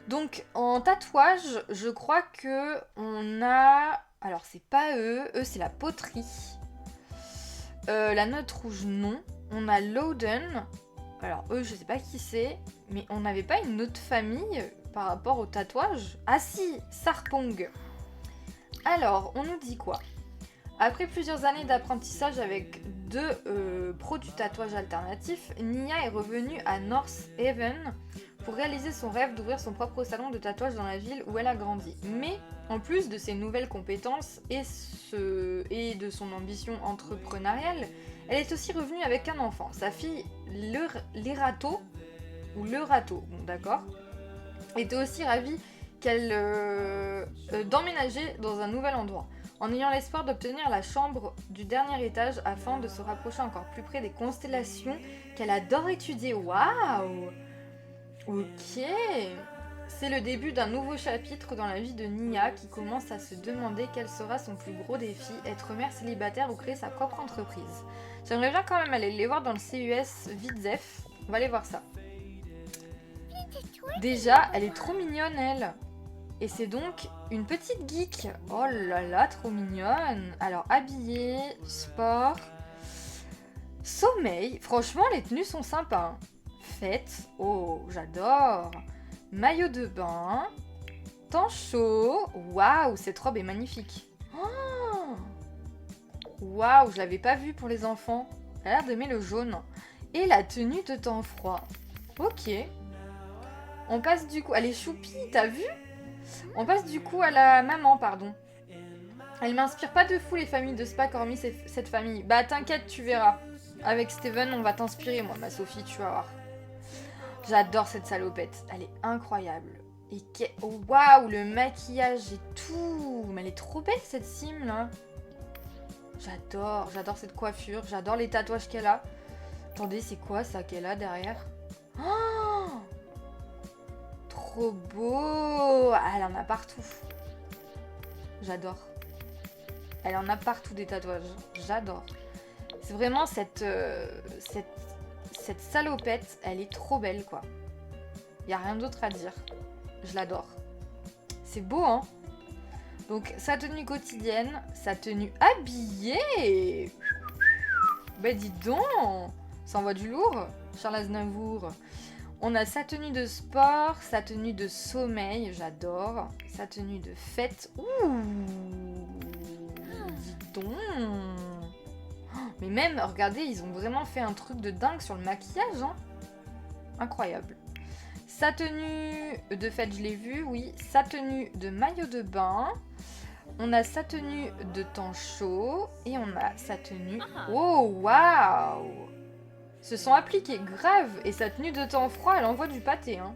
Donc en tatouage, je crois que on a... Alors c'est pas eux c'est la poterie. La note rouge, non. On a Loden. Alors eux, je sais pas qui c'est, mais on n'avait pas une autre famille par rapport au tatouage. Ah si, Sarpong. Alors, on nous dit quoi? Après plusieurs années d'apprentissage avec deux pros du tatouage alternatif, Nia est revenue à North Haven pour réaliser son rêve d'ouvrir son propre salon de tatouage dans la ville où elle a grandi. Mais, en plus de ses nouvelles compétences et de son ambition entrepreneuriale, elle est aussi revenue avec un enfant, sa fille Lerato, ou Lerato, bon d'accord, était aussi ravie d'emménager dans un nouvel endroit, en ayant l'espoir d'obtenir la chambre du dernier étage afin de se rapprocher encore plus près des constellations qu'elle adore étudier. Waouh! Ok. C'est le début d'un nouveau chapitre dans la vie de Nia qui commence à se demander quel sera son plus gros défi, être mère célibataire ou créer sa propre entreprise. J'aimerais bien quand même aller les voir dans le CUS Vidzef. On va aller voir ça. Déjà, elle est trop mignonne, elle. Et c'est donc une petite geek. Oh là là, trop mignonne. Alors, habillée, sport, sommeil. Franchement, les tenues sont sympas. Fête. Oh, j'adore. Maillot de bain. Temps chaud. Waouh, cette robe est magnifique. Oh waouh, je l'avais pas vue pour les enfants. Elle a l'air d'aimer le jaune. Et la tenue de temps froid. Ok. On passe du coup... Elle est choupie, t'as vu? On passe du coup à la maman, pardon. Elle m'inspire pas de fou les familles de Spac, hormis cette famille. Bah t'inquiète, tu verras. Avec Steven, on va t'inspirer, moi, ma Sophie, tu vas voir. J'adore cette salopette, elle est incroyable. Et oh, waouh, le maquillage et tout. Mais elle est trop belle cette sim là. J'adore cette coiffure, j'adore les tatouages qu'elle a. Attendez, c'est quoi ça qu'elle a derrière? Oh, trop beau! Ah, elle en a partout. J'adore. Elle en a partout des tatouages. J'adore. C'est vraiment cette salopette, elle est trop belle quoi. Y a rien d'autre à dire. Je l'adore. C'est beau hein. Donc sa tenue quotidienne, sa tenue habillée. Bah dis donc, ça envoie du lourd. Charles Aznavour. On a sa tenue de sport, sa tenue de sommeil, j'adore. Sa tenue de fête. Ouh, dis donc. Mais même, regardez, ils ont vraiment fait un truc de dingue sur le maquillage. Hein. Incroyable. Sa tenue de fête, je l'ai vue, oui. Sa tenue de maillot de bain. On a sa tenue de temps chaud. Et on a sa tenue... Oh, waouh! Se sont appliqués grave. Et sa tenue de temps froid, elle envoie du pâté. Hein.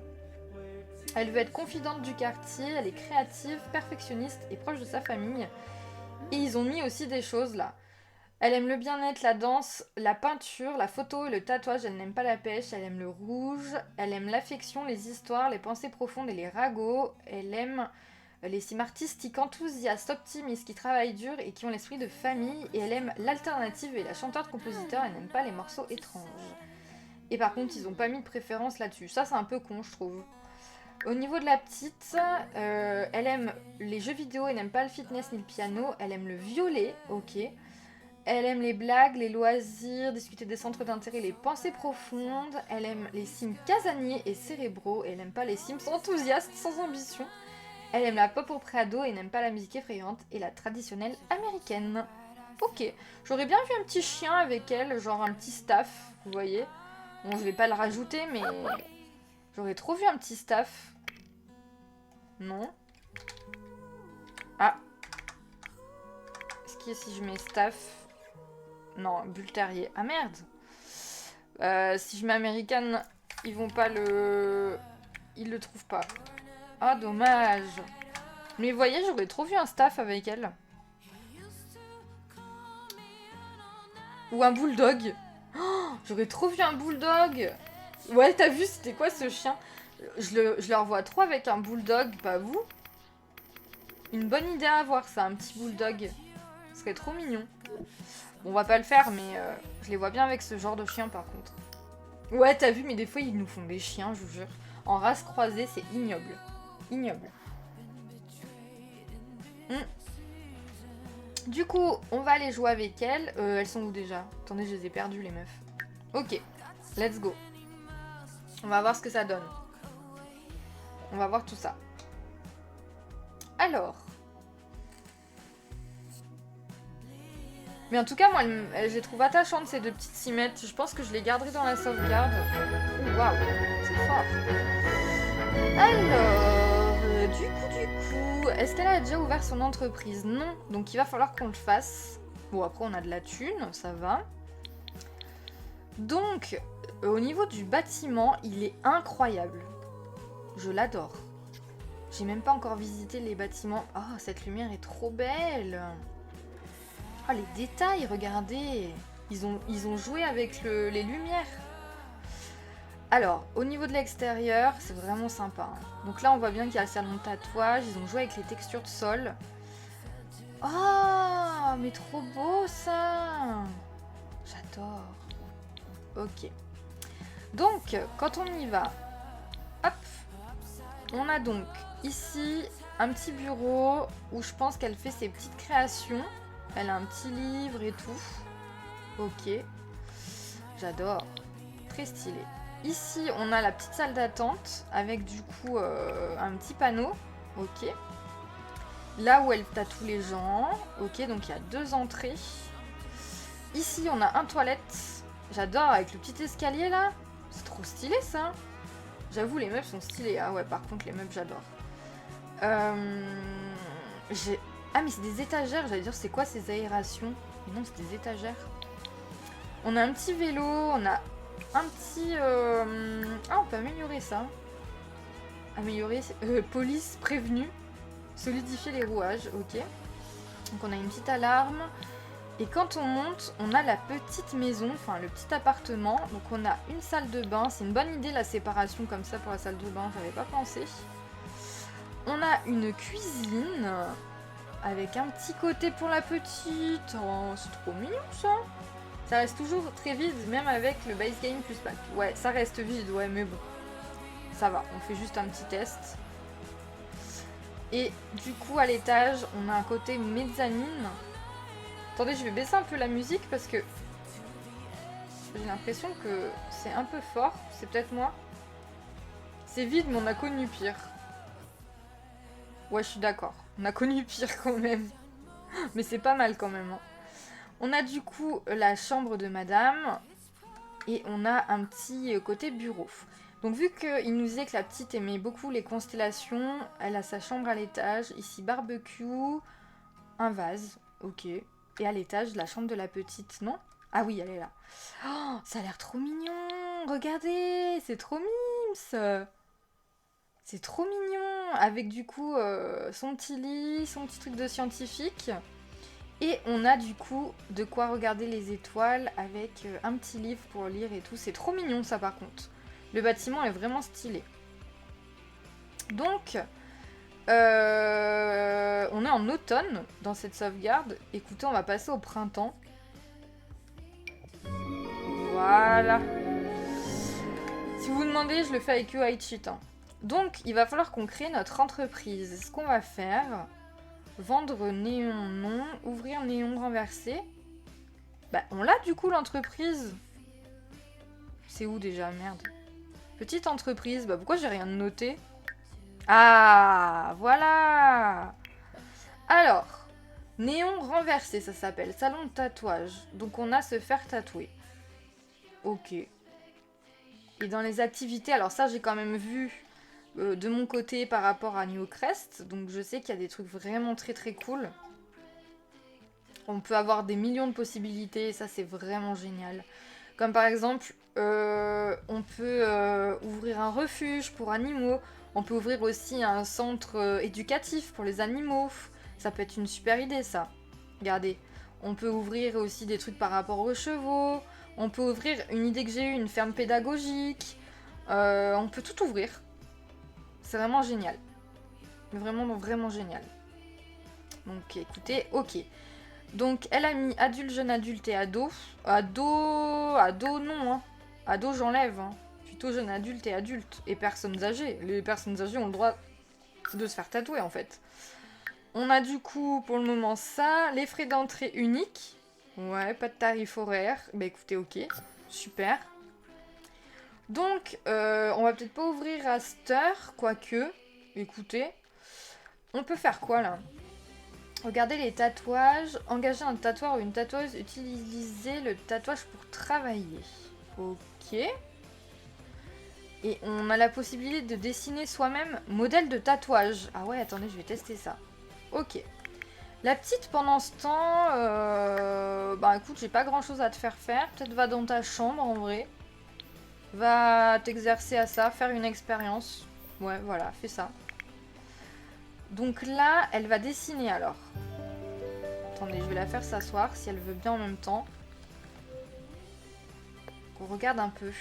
Elle veut être confidente du quartier. Elle est créative, perfectionniste et proche de sa famille. Et ils ont mis aussi des choses là. Elle aime le bien-être, la danse, la peinture, la photo et le tatouage. Elle n'aime pas la pêche, elle aime le rouge. Elle aime l'affection, les histoires, les pensées profondes et les ragots. Elle aime les cimes artistiques enthousiastes, optimistes, qui travaillent dur et qui ont l'esprit de famille. Et elle aime l'alternative et la chanteuse-compositeur. Elle n'aime pas les morceaux étranges. Et par contre, ils n'ont pas mis de préférence là-dessus. Ça, c'est un peu con, je trouve. Au niveau de la petite, elle aime les jeux vidéo et n'aime pas le fitness ni le piano. Elle aime le violet, ok. Elle aime les blagues, les loisirs, discuter des centres d'intérêt, les pensées profondes. Elle aime les sims casaniers et cérébraux. Et elle n'aime pas les sims enthousiastes, sans ambition. Elle aime la pop au préado et n'aime pas la musique effrayante et la traditionnelle américaine. Ok, j'aurais bien vu un petit chien avec elle, genre un petit staff, vous voyez. Bon, je vais pas le rajouter, mais j'aurais trop vu un petit staff. Non. Ah. Est-ce que si je mets staff... Non, bulle terrier. Ah merde. Si je mets américaine, ils vont pas le... Ils le trouvent pas. Ah, dommage. Mais vous voyez, j'aurais trop vu un staff avec elle. Ou un bulldog. Oh, j'aurais trop vu un bulldog. Ouais, t'as vu, c'était quoi ce chien? Je le revois trop avec un bulldog, pas vous? Une bonne idée à avoir, ça, un petit bulldog. Ce serait trop mignon. Bon, on va pas le faire, mais je les vois bien avec ce genre de chien, par contre. Ouais, t'as vu, mais des fois, ils nous font des chiens, je vous jure. En race croisée, c'est ignoble. Ignoble. Du coup, on va aller jouer avec elles. Elles sont où déjà? Attendez, je les ai perdues les meufs. Ok, let's go. On va voir ce que ça donne. On va voir tout ça. Alors. Mais en tout cas, moi, je les trouve attachantes ces deux petites cimettes. Je pense que je les garderai dans la sauvegarde. Waouh, c'est fort. Alors, du coup, est-ce qu'elle a déjà ouvert son entreprise? Non, donc il va falloir qu'on le fasse. Bon, après, on a de la thune, ça va. Donc, au niveau du bâtiment, il est incroyable. Je l'adore. J'ai même pas encore visité les bâtiments. Oh, cette lumière est trop belle. Ah, les détails, regardez. Ils ont joué avec les lumières. Alors, au niveau de l'extérieur, c'est vraiment sympa. Donc là, on voit bien qu'il y a le salon de tatouage. Ils ont joué avec les textures de sol. Oh, mais trop beau ça. J'adore. Ok. Donc, quand on y va, hop, on a donc ici un petit bureau où je pense qu'elle fait ses petites créations. Elle a un petit livre et tout. Ok. J'adore. Très stylé. Ici, on a la petite salle d'attente avec du coup un petit panneau. Ok. Là où elle tatoue les gens. Ok, donc il y a 2 entrées. Ici, on a un toilette. J'adore avec le petit escalier là. C'est trop stylé ça. J'avoue, les meubles sont stylés. Ah ouais, par contre, les meubles, j'adore. Ah, mais c'est des étagères. J'allais dire, c'est quoi ces aérations? Mais non, c'est des étagères. On a un petit vélo. On a un petit... Ah, on peut améliorer ça. Améliorer... police prévenue. Solidifier les rouages. Ok. Donc, on a une petite alarme. Et quand on monte, on a la petite maison, enfin le petit appartement. Donc on a une salle de bain. C'est une bonne idée la séparation comme ça pour la salle de bain, j'avais pas pensé. On a une cuisine avec un petit côté pour la petite. Oh, c'est trop mignon ça. Ça reste toujours très vide, même avec le base game plus pack. Ouais, ça reste vide, ouais, mais bon. Ça va, on fait juste un petit test. Et du coup, à l'étage, on a un côté mezzanine. Attendez, je vais baisser un peu la musique parce que j'ai l'impression que c'est un peu fort. C'est peut-être moi. C'est vide, mais on a connu pire. Ouais, je suis d'accord. On a connu pire quand même. Mais c'est pas mal quand même. Hein. On a du coup la chambre de madame. Et on a un petit côté bureau. Donc vu qu'il nous disait que la petite aimait beaucoup les constellations, elle a sa chambre à l'étage. Ici, barbecue. Un vase. Ok. Et à l'étage, la chambre de la petite, non? Ah oui, elle est là. Oh, ça a l'air trop mignon. Regardez, c'est trop mimes. C'est trop mignon. Avec du coup son petit lit, son petit truc de scientifique. Et on a du coup de quoi regarder les étoiles avec un petit livre pour lire et tout. C'est trop mignon ça par contre. Le bâtiment est vraiment stylé. Donc... on est en automne dans cette sauvegarde. Écoutez, on va passer au printemps. Voilà. Si vous vous demandez, je le fais avec UI-Cheat. Hein. Donc, il va falloir qu'on crée notre entreprise. Ce qu'on va faire, vendre néon non, ouvrir néon renversé. Bah, on l'a du coup l'entreprise. C'est où déjà, merde. Petite entreprise, bah pourquoi j'ai rien noté? Ah, voilà. Alors, néon renversé, ça s'appelle. Salon de tatouage. Donc on a se faire tatouer. Ok. Et dans les activités, alors ça j'ai quand même vu de mon côté par rapport à New Crest. Donc je sais qu'il y a des trucs vraiment très très cool. On peut avoir des millions de possibilités et ça c'est vraiment génial. Comme par exemple, on peut ouvrir un refuge pour animaux. On peut ouvrir aussi un centre éducatif pour les animaux. Ça peut être une super idée, ça. Regardez. On peut ouvrir aussi des trucs par rapport aux chevaux. On peut ouvrir une idée que j'ai eue, une ferme pédagogique. On peut tout ouvrir. C'est vraiment génial. Vraiment, vraiment génial. Donc, écoutez, ok. Donc, elle a mis adulte, jeune adulte et ado. Ado non. Hein. Ado, j'enlève. Hein. Plutôt jeune adulte et adulte. Et personnes âgées. Les personnes âgées ont le droit de se faire tatouer en fait. On a du coup pour le moment ça, les frais d'entrée uniques. Ouais, pas de tarif horaire. Bah écoutez, ok, super. Donc, on va peut-être pas ouvrir à cette heure, quoique. Écoutez, on peut faire quoi là? Regardez les tatouages. Engager un tatoueur ou une tatoueuse. Utiliser le tatouage pour travailler. Ok. Et on a la possibilité de dessiner soi-même modèle de tatouage. Ah ouais, attendez, je vais tester ça. Ok. La petite, pendant ce temps, bah écoute, j'ai pas grand chose à te faire faire. Peut-être va dans ta chambre en vrai. Va t'exercer à ça, faire une expérience. Ouais, voilà, fais ça. Donc là, elle va dessiner alors. Attendez, je vais la faire s'asseoir si elle veut bien en même temps. On regarde un peu.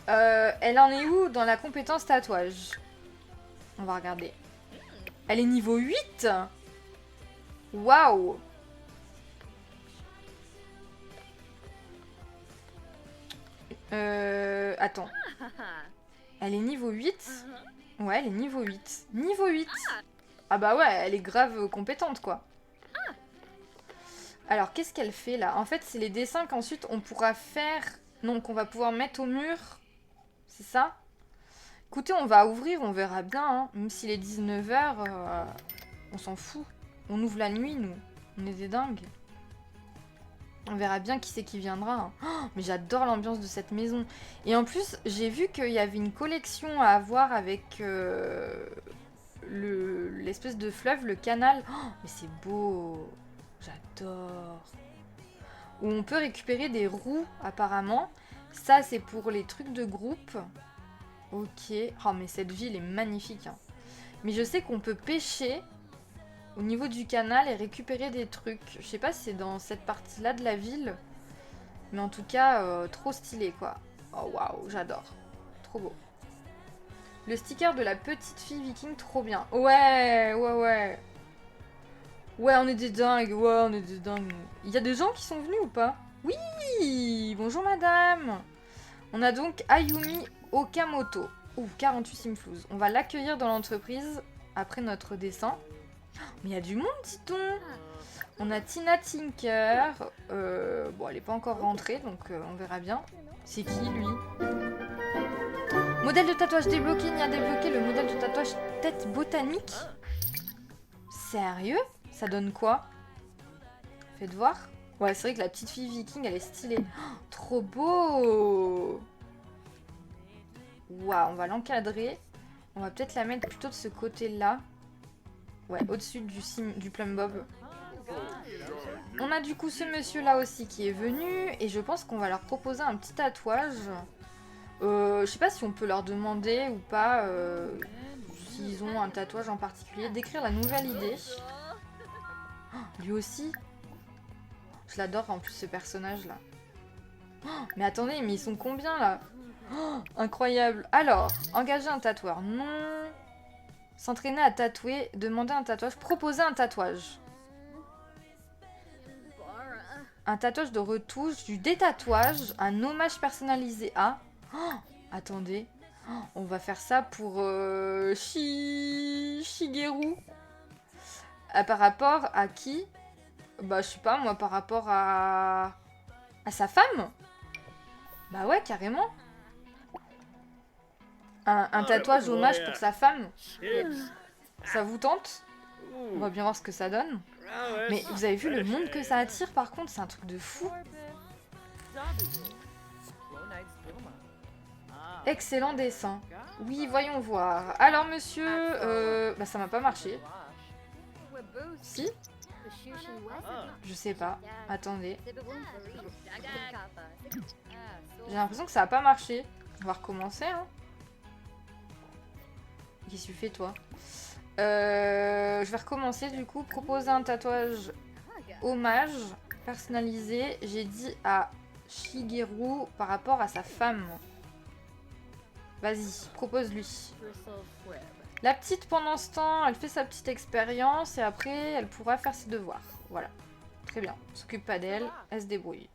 Elle en est où dans la compétence tatouage? On va regarder. Elle est niveau 8. Waouh. Attends. Elle est niveau 8. Ouais, elle est niveau 8. Niveau 8. Ah bah ouais, elle est grave compétente quoi. Alors, qu'est-ce qu'elle fait là? En fait, c'est les dessins qu'ensuite on pourra faire... Non, qu'on va pouvoir mettre au mur. C'est ça? Écoutez, on va ouvrir, on verra bien. Hein. Même s'il est 19 h, on s'en fout. On ouvre la nuit, nous. On est des dingues. On verra bien qui c'est qui viendra. Hein. Oh, mais j'adore l'ambiance de cette maison. Et en plus, j'ai vu qu'il y avait une collection à avoir avec l'espèce de fleuve, le canal. Oh, mais c'est beau. J'adore. Où on peut récupérer des roues, apparemment. Ça, c'est pour les trucs de groupe. Ok. Oh, mais cette ville est magnifique. Hein. Mais je sais qu'on peut pêcher au niveau du canal et récupérer des trucs. Je sais pas si c'est dans cette partie-là de la ville. Mais en tout cas, trop stylé, quoi. Oh, waouh, j'adore. Trop beau. Le sticker de la petite fille viking, trop bien. Ouais, ouais, ouais. Ouais, on est des dingues. Ouais, on est des dingues. Il y a des gens qui sont venus ou pas? Oui. Bonjour, madame. On a donc Ayumi Okamoto. Ouh, 48 simflouz. On va l'accueillir dans l'entreprise après notre dessin. Mais il y a du monde, dit-on. On a Tina Tinker. Bon, elle n'est pas encore rentrée, donc on verra bien. C'est qui, lui? Modèle de tatouage débloqué. Ni à débloquer le modèle de tatouage tête botanique. Sérieux? Ça donne quoi? Faites voir. Ouais, c'est vrai que la petite fille viking, elle est stylée. Oh, trop beau! Waouh, on va l'encadrer. On va peut-être la mettre plutôt de ce côté-là. Ouais, au-dessus du plum bob. On a du coup ce monsieur-là aussi qui est venu. Et je pense qu'on va leur proposer un petit tatouage. Je sais pas si on peut leur demander ou pas s'ils ont un tatouage en particulier. D'écrire la nouvelle idée. Oh, lui aussi. Je l'adore en plus ce personnage-là. Oh, mais attendez, mais ils sont combien là? Oh, incroyable. Alors, engager un tatoueur. Non. S'entraîner à tatouer. Demander un tatouage. Proposer un tatouage. Un tatouage de retouche. Du détatouage. Un hommage personnalisé à... Oh, attendez. Oh, on va faire ça pour Shigeru. Par rapport à qui? Bah, je sais pas, moi, par rapport à sa femme. Bah ouais, carrément. Un tatouage hommage pour sa femme. Ça vous tente? On va bien voir ce que ça donne. Mais vous avez vu le monde que ça attire, par contre, c'est un truc de fou. Excellent dessin. Oui, voyons voir. Alors, monsieur... bah, ça m'a pas marché. Si? Je sais pas. Attendez. J'ai l'impression que ça a pas marché. On va recommencer, hein. Qu'est-ce que tu fais, toi? Je vais recommencer, du coup. Proposer un tatouage hommage personnalisé. J'ai dit à Shigeru par rapport à sa femme. Vas-y, propose-lui. La petite, pendant ce temps, elle fait sa petite expérience et après, elle pourra faire ses devoirs. Voilà. Très bien. On s'occupe pas d'elle. Elle se débrouille.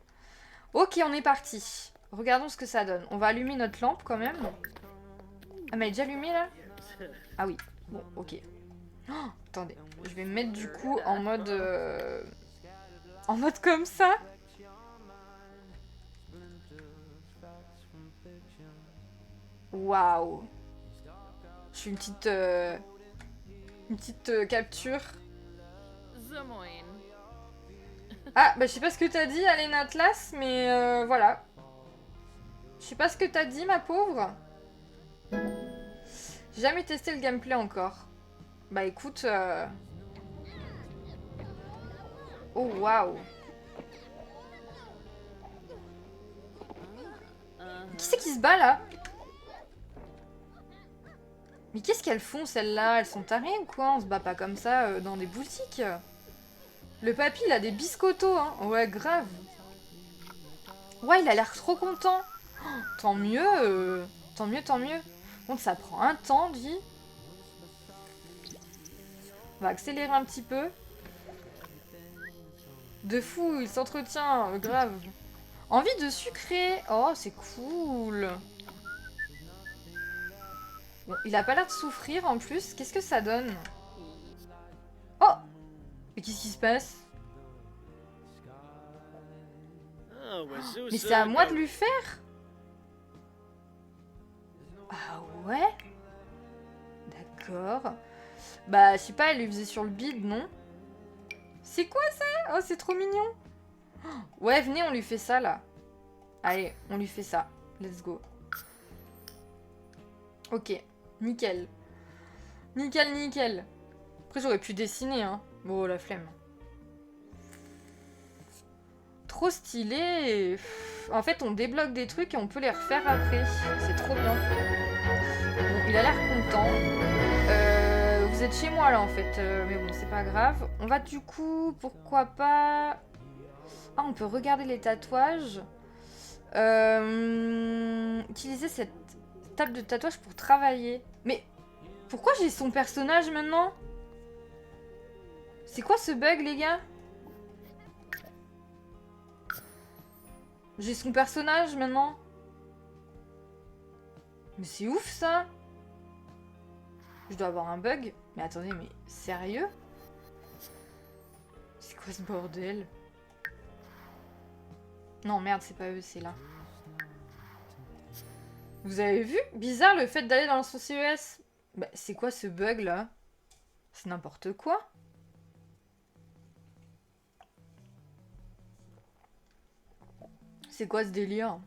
Ok, on est parti. Regardons ce que ça donne. On va allumer notre lampe quand même. Ah, mais elle est déjà allumée là? Ah oui. Bon, ok. Oh, attendez, je vais me mettre du coup en mode... en mode comme ça. Waouh. Je suis une petite capture. Ah, bah je sais pas ce que t'as dit, Alena Atlas, mais voilà. Je sais pas ce que t'as dit, ma pauvre. J'ai jamais testé le gameplay encore. Bah écoute... Oh, waouh. Qui c'est qui se bat, là? Mais qu'est-ce qu'elles font, celles-là? Elles sont tarées ou quoi? On se bat pas comme ça dans des boutiques. Le papy, il a des biscottos, hein. Ouais, grave. Ouais, il a l'air trop content. Oh, tant mieux. Tant mieux, tant mieux. Bon, ça prend un temps, dis. On va accélérer un petit peu. De fou, il s'entretient, grave. Envie de sucrer. Oh, c'est cool. Bon, il a pas l'air de souffrir en plus. Qu'est-ce que ça donne? Oh! Mais qu'est-ce qui se passe? Mais c'est à moi de lui faire? Ah ouais? D'accord. Bah, je sais pas, elle lui faisait sur le bide, non? C'est quoi ça? Oh, c'est trop mignon. Ouais, venez, on lui fait ça, là. Allez, on lui fait ça. Let's go. Ok, nickel. Nickel, nickel. Après, j'aurais pu dessiner, hein. Bon, la flemme. Trop stylé. En fait, on débloque des trucs et on peut les refaire après. C'est trop bien. Bon, il a l'air content. Vous êtes chez moi, là, en fait. Mais bon, c'est pas grave. On va, du coup, pourquoi pas... Ah, on peut regarder les tatouages. Utiliser cette table de tatouage pour travailler. Mais pourquoi j'ai son personnage maintenant? C'est quoi ce bug, les gars? J'ai son personnage maintenant. Mais c'est ouf ça. Je dois avoir un bug. Mais attendez, mais sérieux? C'est quoi ce bordel? Non, merde, c'est pas eux, c'est là. Vous avez vu? Bizarre le fait d'aller dans son CES. Bah, c'est quoi ce bug là? C'est n'importe quoi. C'est quoi ce délire?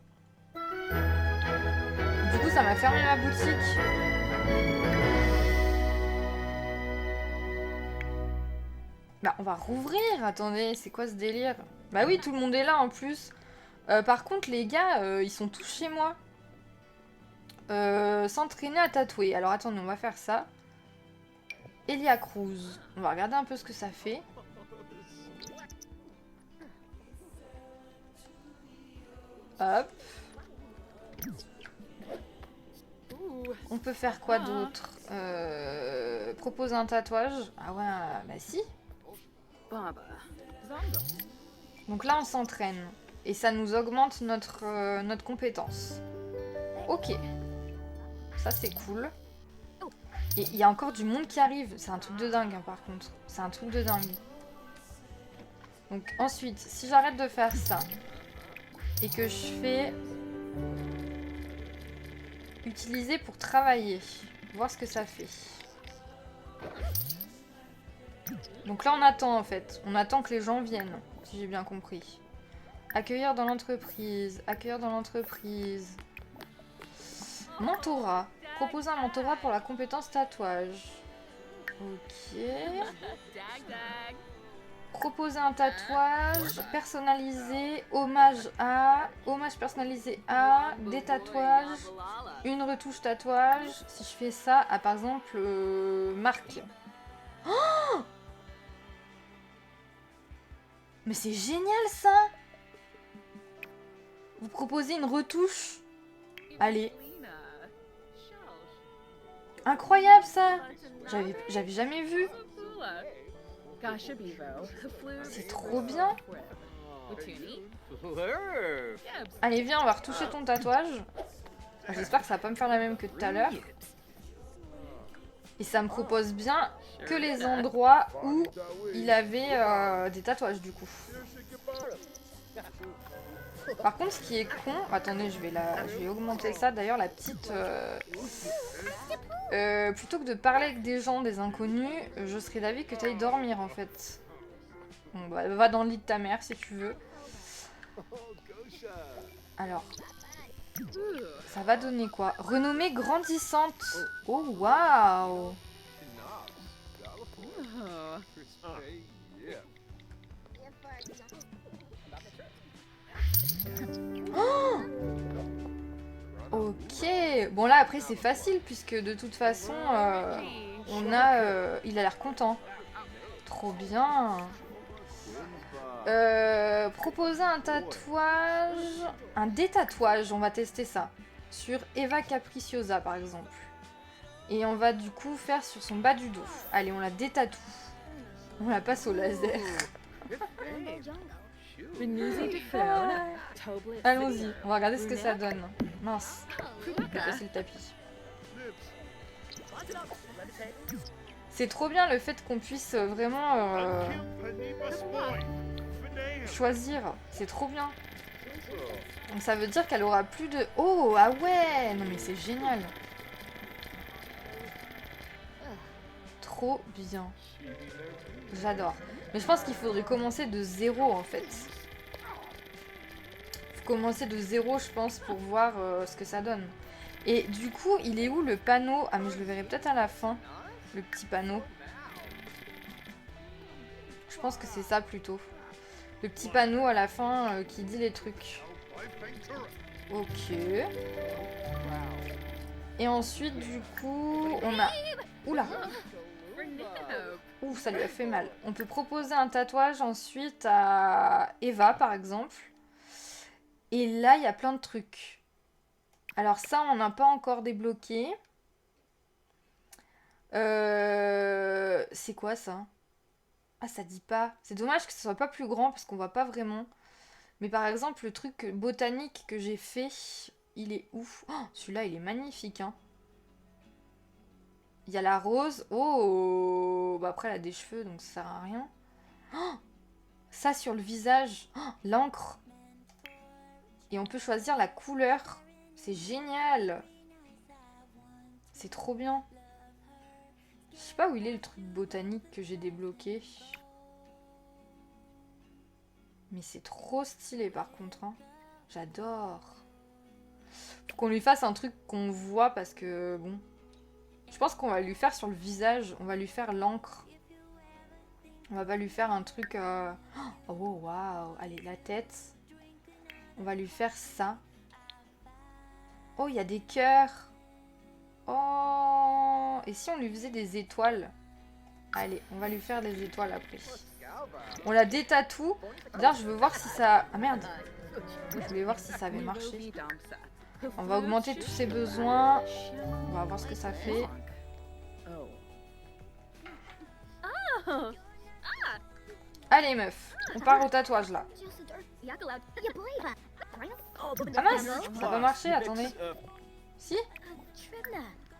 Du coup, ça m'a fermé ma boutique. Bah, on va rouvrir. Attendez, c'est quoi ce délire? Bah oui, tout le monde est là en plus. Par contre, les gars, ils sont tous chez moi. S'entraîner à tatouer. Alors attendez, on va faire ça. Elia Cruz. On va regarder un peu ce que ça fait. Hop. On peut faire quoi d'autre? Proposer un tatouage. Ah ouais, bah si. Donc là, on s'entraîne. Et ça nous augmente notre compétence. Ok. Ça, c'est cool. Et il y a encore du monde qui arrive. C'est un truc de dingue, hein, par contre. C'est un truc de dingue. Donc ensuite, si j'arrête de faire ça, et que je fais... Utiliser pour travailler. Voir ce que ça fait. Donc là, on attend, en fait. On attend que les gens viennent, si j'ai bien compris. Accueillir dans l'entreprise. Accueillir dans l'entreprise. Mentorat. Proposer un mentorat pour la compétence tatouage. Ok. Proposer un tatouage personnalisé, hommage à, hommage personnalisé à, des tatouages, une retouche tatouage. Si je fais ça à par exemple Marc. Oh, mais c'est génial ça! Vous proposez une retouche? Allez. Incroyable ça! J'avais jamais vu. C'est trop bien. Allez, viens, on va retoucher ton tatouage. J'espère que ça va pas me faire la même que tout à l'heure. Et ça me propose bien que les endroits où il avait des tatouages du coup. Par contre, ce qui est con... Attendez, je vais augmenter ça. D'ailleurs, la petite... plutôt que de parler avec des gens, des inconnus, je serais d'avis que tu ailles dormir en fait. Bon, bah, va dans le lit de ta mère si tu veux. Alors... Ça va donner quoi? Renommée grandissante. Oh, waouh! Oh! Ok. Bon, là, après, c'est facile, puisque de toute façon, il a l'air content. Trop bien. Proposer un tatouage... Un détatouage, on va tester ça. Sur Eva Capriciosa, par exemple. Et on va du coup faire sur son bas du dos. Allez, on la détatoue. On la passe au laser. Allons-y, on va regarder ce que ça donne. Mince, je vais passer le tapis. C'est trop bien le fait qu'on puisse vraiment choisir. C'est trop bien. Donc ça veut dire qu'elle aura plus de... Oh, ah ouais! Non mais c'est génial. Trop bien. J'adore. Mais je pense qu'il faudrait commencer de zéro en fait. Faut commencer de zéro je pense pour voir ce que ça donne. Et du coup il est où le panneau? Ah mais je le verrai peut-être à la fin. Le petit panneau. Je pense que c'est ça plutôt. Le petit panneau à la fin qui dit les trucs. Ok. Et ensuite du coup on a... Oula! Ouh, ça lui a fait mal. On peut proposer un tatouage ensuite à Eva, par exemple. Et là, il y a plein de trucs. Alors ça, on n'a pas encore débloqué. C'est quoi ça? Ah, ça dit pas. C'est dommage que ce soit pas plus grand parce qu'on voit pas vraiment. Mais par exemple, le truc botanique que j'ai fait, il est ouf. Oh, celui-là, il est magnifique, hein. Il y a la rose. Oh, bah après elle a des cheveux donc ça sert à rien. Oh, ça sur le visage. Oh, l'encre. Et on peut choisir la couleur. C'est génial. C'est trop bien. Je sais pas où il est le truc botanique que j'ai débloqué. Mais c'est trop stylé par contre. Hein. J'adore. Faut qu'on lui fasse un truc qu'on voit parce que bon... Je pense qu'on va lui faire sur le visage, on va lui faire l'encre. On va pas lui faire un truc... Oh, waouh. Allez, la tête. On va lui faire ça. Oh, il y a des cœurs. Oh. Et si on lui faisait des étoiles? Allez, on va lui faire des étoiles après. On la détatoue. D'ailleurs, je veux voir si ça... Ah merde. Je voulais voir si ça avait marché. On va augmenter tous ses besoins. On va voir ce que ça fait. Allez meuf, on part au tatouage là. Ah mince, ça va marcher, attendez. Si?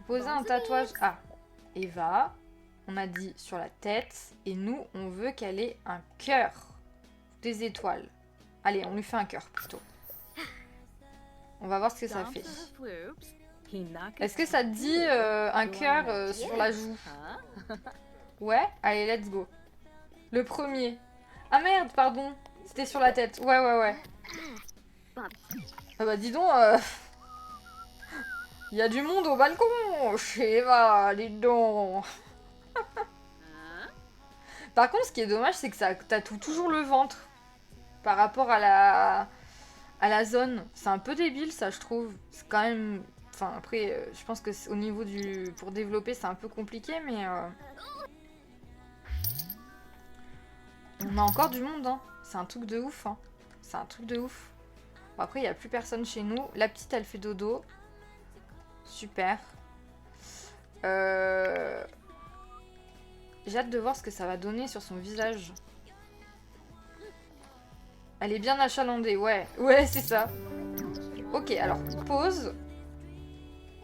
Poser un tatouage à Eva. On a dit sur la tête. Et nous, on veut qu'elle ait un cœur. Des étoiles. Allez, on lui fait un cœur plutôt. On va voir ce que ça fait. Est-ce que ça te dit un cœur sur la joue? Ouais? Allez, let's go. Le premier. Ah merde, pardon. C'était sur la tête. Ouais. Ah bah dis donc, il y a du monde au balcon chez Eva, dis donc. Par contre, ce qui est dommage, c'est que ça tatoue toujours le ventre. Par rapport à la zone. C'est un peu débile, ça, je trouve. C'est quand même... Enfin, après, je pense que au niveau du... Pour développer, c'est un peu compliqué, mais... On a encore du monde, hein. C'est un truc de ouf, hein. C'est un truc de ouf. Bon, après, il n'y a plus personne chez nous. La petite, elle fait dodo. Super. J'ai hâte de voir ce que ça va donner sur son visage. Elle est bien achalandée, ouais. Ouais, c'est ça. Ok, alors, pause.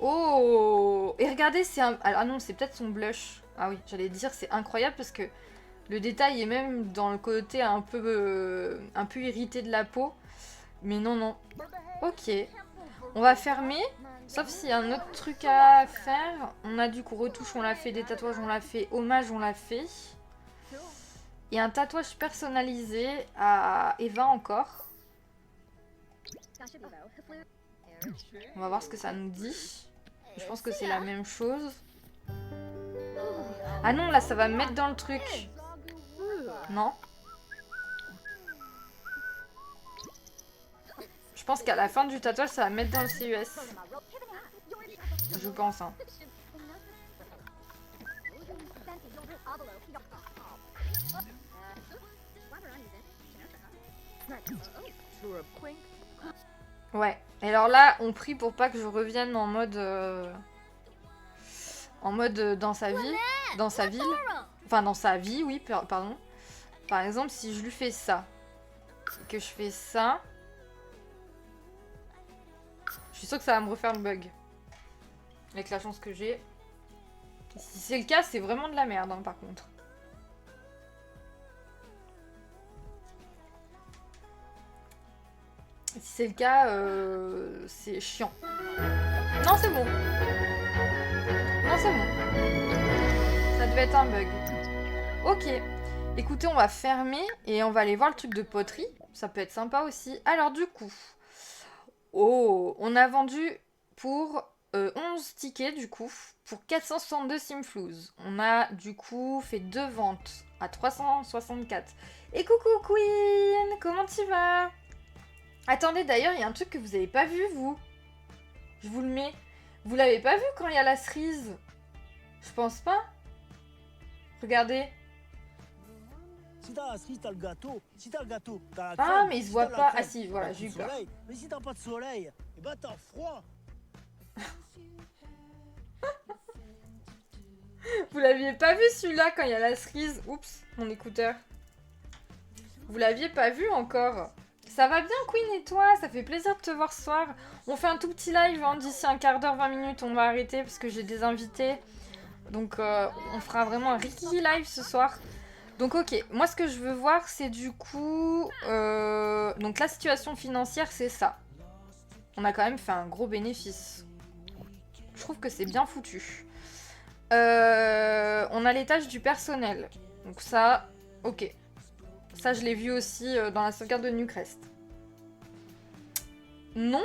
Oh, Oh, et regardez, c'est un... Ah non, c'est peut-être son blush. Ah oui, j'allais dire, c'est incroyable parce que le détail est même dans le côté un peu irrité de la peau. Mais non, non. Ok. On va fermer. Sauf s'il y a un autre truc à faire. On a du coup retouche, on l'a fait. Des tatouages, on l'a fait. Hommage, on l'a fait. Et un tatouage personnalisé à Eva encore. On va voir ce que ça nous dit. Je pense que c'est la même chose. Ah non, là, ça va me mettre dans le truc. Non. Je pense qu'à la fin du tatouage, ça va me mettre dans le CUS. Je pense, hein. Ouais. Et alors là, on prie pour pas que je revienne en mode... dans sa vie. Dans sa ville. Enfin, dans sa vie, oui, pardon. Par exemple, si je lui fais ça. Que je fais ça... Je suis sûre que ça va me refaire le bug. Avec la chance que j'ai. Si c'est le cas, c'est vraiment de la merde, hein, par contre. Si c'est le cas, c'est chiant. Non, c'est bon. Non, c'est bon. Ça devait être un bug. Ok. Écoutez, on va fermer et on va aller voir le truc de poterie. Ça peut être sympa aussi. Alors, du coup... Oh, on a vendu pour 11 tickets, du coup, pour 462 Simflouz. On a, du coup, fait 2 ventes à 364. Et coucou Queen, comment tu vas? Attendez, d'ailleurs, il y a un truc que vous avez pas vu, vous. Je vous le mets. Vous l'avez pas vu quand il y a la cerise? Je pense pas. Regardez. Si t'as la cerise, t'as le gâteau. Si t'as le gâteau, t'as la crème. Ah, mais il se Si voit t'as la pas. crème, Ah si, voilà, t'as j'ai eu du peur. soleil. Mais si t'as pas de soleil, eh ben t'as froid. Vous l'aviez pas vu celui-là quand il y a la cerise? Oups, mon écouteur. Vous l'aviez pas vu encore? Ça va bien Queen et toi? Ça fait plaisir de te voir ce soir. On fait un tout petit live hein, d'ici un quart d'heure, 20 minutes. On va arrêter parce que j'ai des invités. Donc on fera vraiment un Ricky live ce soir. Donc ok, moi ce que je veux voir c'est du coup... donc la situation financière c'est ça. On a quand même fait un gros bénéfice. Je trouve que c'est bien foutu. On a les tâches du personnel. Donc ça, ok. Ça je l'ai vu aussi dans la sauvegarde de Newcrest. Non?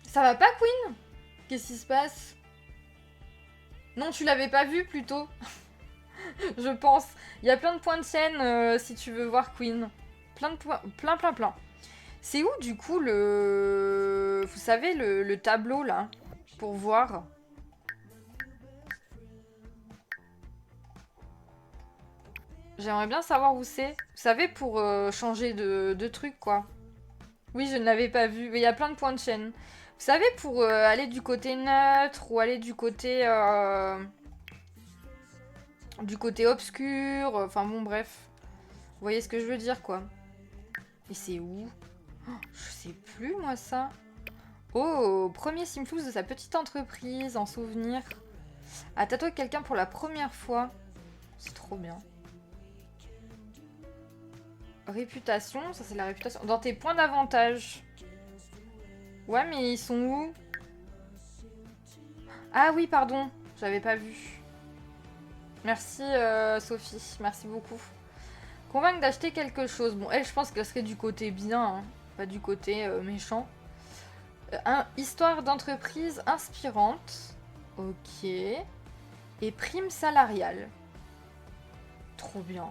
Ça va pas Queen? Qu'est-ce qui se passe? Non, tu l'avais pas vu plutôt? Je pense. Il y a plein de points de scène si tu veux voir Queen. Plein de points, plein. C'est où du coup le... Vous savez le tableau là? Pour voir. J'aimerais bien savoir où c'est. Vous savez pour changer de truc quoi. Oui, je ne l'avais pas vu. Mais il y a plein de points de chaîne. Vous savez pour aller du côté neutre ou aller du côté... du côté obscur, enfin bon bref. Vous voyez ce que je veux dire quoi. Et c'est où? Oh, je sais plus moi ça. Oh, premier Simflouz de sa petite entreprise en souvenir. À tatouer quelqu'un pour la première fois. C'est trop bien. Réputation, ça c'est la réputation. Dans tes points d'avantage. Ouais mais ils sont où? Ah oui pardon, j'avais pas vu. Merci Sophie, merci beaucoup. Convaincre d'acheter quelque chose. Bon, elle, je pense qu'elle serait du côté bien, hein, pas du côté méchant. Histoire d'entreprise inspirante. Ok. Et prime salariale. Trop bien.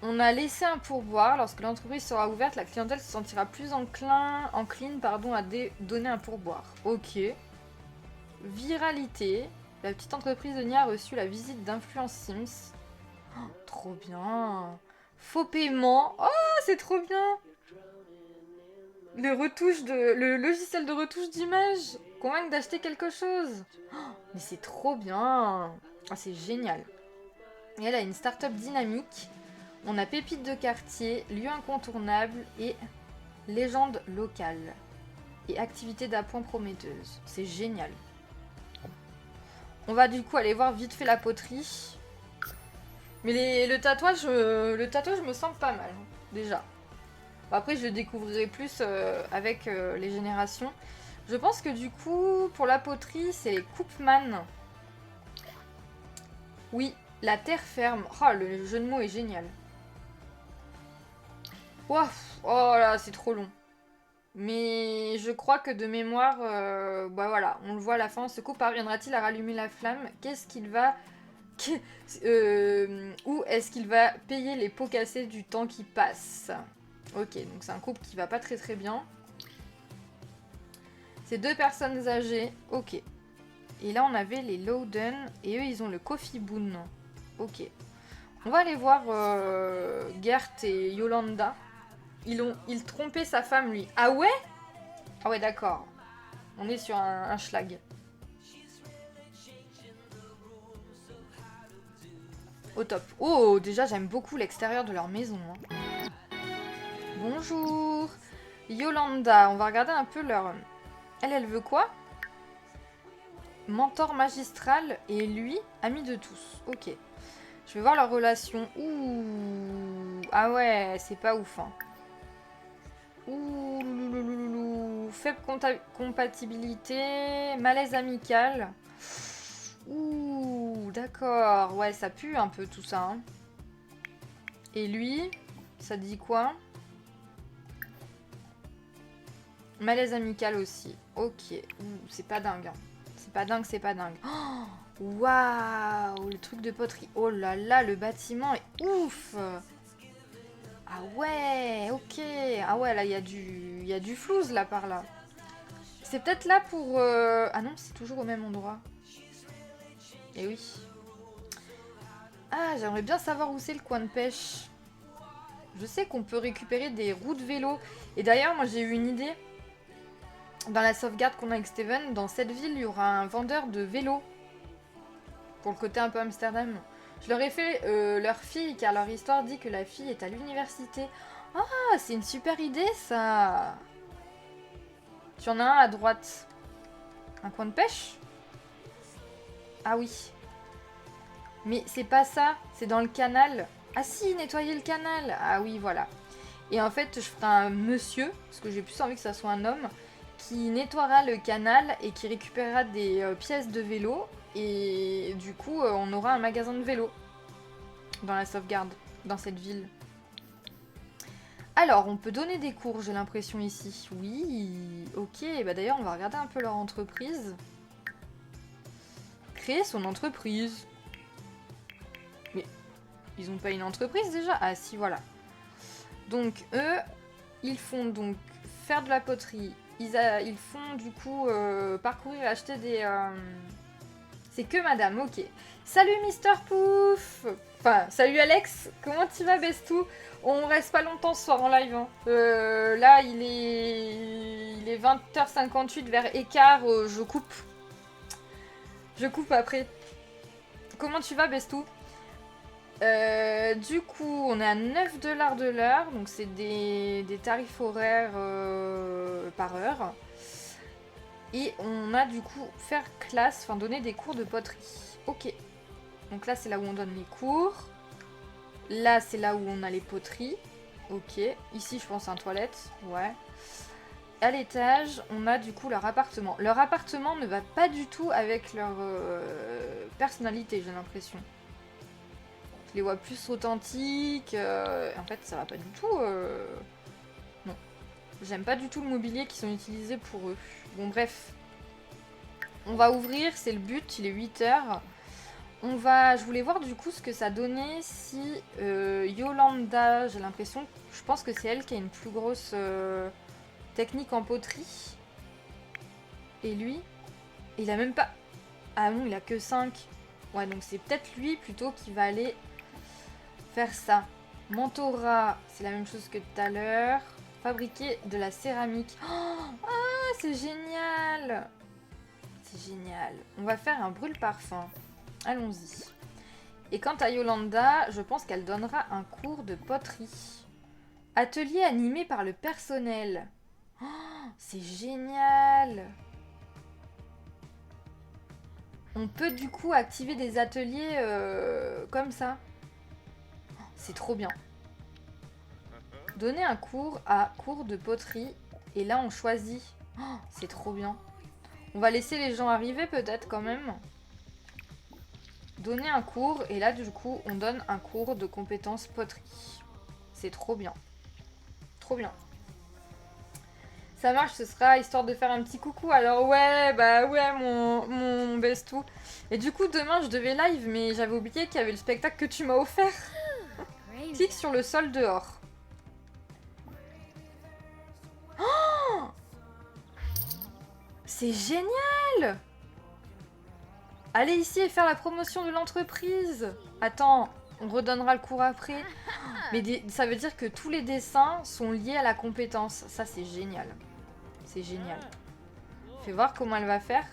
On a laissé un pourboire. Lorsque l'entreprise sera ouverte, la clientèle se sentira plus encline pardon, à donner un pourboire. Ok. Viralité. La petite entreprise de Nia a reçu la visite d'Influence Sims. Oh, trop bien. Faux paiement. Oh, c'est trop bien. Le logiciel de retouche d'image. Convaincre d'acheter quelque chose. Oh, mais c'est trop bien. Oh, c'est génial. Et elle a une start-up dynamique. On a pépite de quartier, lieu incontournable et légende locale. Et activité d'appoint prometteuse. C'est génial. On va du coup aller voir vite fait la poterie. Mais le tatouage me semble pas mal, déjà. Bon, après, je le découvrirai plus avec les générations. Je pense que du coup, pour la poterie, c'est les Koopman. Oui, la terre ferme. Oh, le jeu de mots est génial. Ouah, oh là, c'est trop long. Mais je crois que de mémoire, bah voilà, on le voit à la fin. Ce coup parviendra-t-il à rallumer la flamme? Qu'est-ce qu'il va... où est-ce qu'il va payer les pots cassés du temps qui passe? Ok, donc c'est un couple qui va pas très très bien. C'est 2 personnes âgées, ok. Et là on avait les Loudon, et eux ils ont le Coffee Boon. Ok. On va aller voir Gert et Yolanda. Il trompait sa femme lui. Ah ouais? Ah ouais d'accord. On est sur un schlag. Au top. Oh, déjà j'aime beaucoup l'extérieur de leur maison. Hein. Bonjour. Yolanda, on va regarder un peu leur... Elle veut quoi? Mentor magistral et lui, ami de tous. Ok. Je vais voir leur relation. Ouh. Ah ouais, c'est pas ouf. Hein. Ouh, loulouloulou. Faible compatibilité, malaise amical. Ouh, d'accord. Ouais, ça pue un peu tout ça. Hein. Et lui, ça dit quoi? Malaise amical aussi. Ok. C'est pas dingue. Hein. C'est pas dingue, c'est pas dingue. Waouh, le truc de poterie. Oh là là, le bâtiment est ouf. Ah ouais, ok. Ah ouais, là, il y a du flouze là par là. C'est peut-être là pour... Ah non, c'est toujours au même endroit. Eh oui. Ah, j'aimerais bien savoir où c'est le coin de pêche. Je sais qu'on peut récupérer des roues de vélo. Et d'ailleurs, moi j'ai eu une idée. Dans la sauvegarde qu'on a avec Steven, dans cette ville, il y aura un vendeur de vélos. Pour le côté un peu Amsterdam. Je leur ai fait leur fille, car leur histoire dit que la fille est à l'université. Ah, c'est une super idée ça. Tu en as un à droite. Un coin de pêche? Ah oui. Mais c'est pas ça, c'est dans le canal. Ah si, nettoyer le canal. Ah oui, voilà. Et en fait, je ferai un monsieur, parce que j'ai plus envie que ça soit un homme, qui nettoiera le canal et qui récupérera des pièces de vélo. Et du coup, on aura un magasin de vélo dans la sauvegarde, dans cette ville. Alors, on peut donner des cours, j'ai l'impression ici. Oui, ok. Bah d'ailleurs, on va regarder un peu leur entreprise. Créer son entreprise. Mais ils ont pas une entreprise déjà? Ah si, voilà. Donc eux, ils font donc faire de la poterie. Ils font du coup parcourir et acheter des... C'est que madame, ok. Salut Mister Pouf. Enfin, salut Alex, comment tu vas Bestou? On reste pas longtemps ce soir en live. Hein. Là, il est 20h58 vers écart, je coupe. Je coupe après. Comment tu vas Bestou? Du coup, on est à 9 $ de l'heure, donc c'est des tarifs horaires par heure. Et on a du coup faire classe, enfin donner des cours de poterie. Ok. Donc là, c'est là où on donne les cours. Là, c'est là où on a les poteries. Ok. Ici, je pense, un toilette. Ouais. À l'étage, on a du coup leur appartement. Leur appartement ne va pas du tout avec leur personnalité, j'ai l'impression. Je les vois plus authentiques. En fait, ça va pas du tout. Non. J'aime pas du tout le mobilier qui sont utilisés pour eux. Bon, bref. On va ouvrir, c'est le but, il est 8h. Je voulais voir du coup ce que ça donnait si Yolanda, j'ai l'impression, je pense que c'est elle qui a une plus grosse technique en poterie. Et lui, il a même pas... Ah non, il a que 5. Ouais, donc c'est peut-être lui plutôt qui va aller faire ça. Mentora, c'est la même chose que tout à l'heure. Fabriquer de la céramique. Oh, ah, c'est génial! C'est génial. On va faire un brûle-parfum. Allons-y. Et quant à Yolanda, je pense qu'elle donnera un cours de poterie. Atelier animé par le personnel. Oh, c'est génial! On peut du coup activer des ateliers comme ça. C'est trop bien. Donner un cours à cours de poterie. Et là, on choisit. Oh, c'est trop bien. On va laisser les gens arriver peut-être quand même. Donner un cours. Et là, du coup, on donne un cours de compétences poterie. C'est trop bien. Trop bien. Ça marche, ce sera histoire de faire un petit coucou. Alors ouais, bah ouais, mon bestou. Et du coup, demain, je devais live, mais j'avais oublié qu'il y avait le spectacle que tu m'as offert. Clique sur le sol dehors. Oh, c'est génial! Allez ici et faire la promotion de l'entreprise. Attends, on redonnera le cours après. Mais ça veut dire que tous les dessins sont liés à la compétence. Ça, c'est génial. C'est génial. Fais voir comment elle va faire.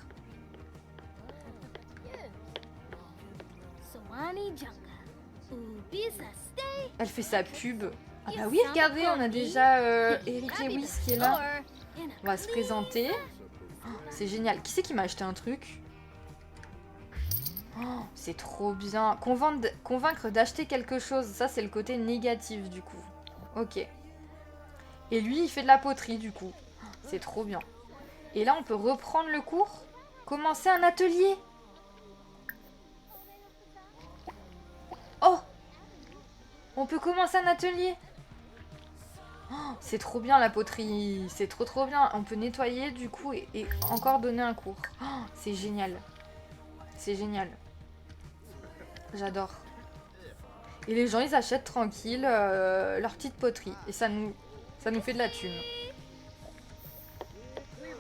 Elle fait sa pub. Ah bah oui, regardez, on a déjà Eric Lewis qui est là. On va se présenter. Oh, c'est génial. Qui c'est qui m'a acheté un truc? Oh, c'est trop bien. Convaincre d'acheter quelque chose. Ça, c'est le côté négatif du coup. Ok. Et lui, il fait de la poterie du coup. C'est trop bien. Et là, on peut reprendre le cours. Commencer un atelier. Oh! On peut commencer un atelier. Oh, c'est trop bien la poterie. C'est trop bien. On peut nettoyer du coup et encore donner un cours. Oh, c'est génial. C'est génial. J'adore. Et les gens, ils achètent tranquille leur petite poterie. Et ça nous fait de la thune.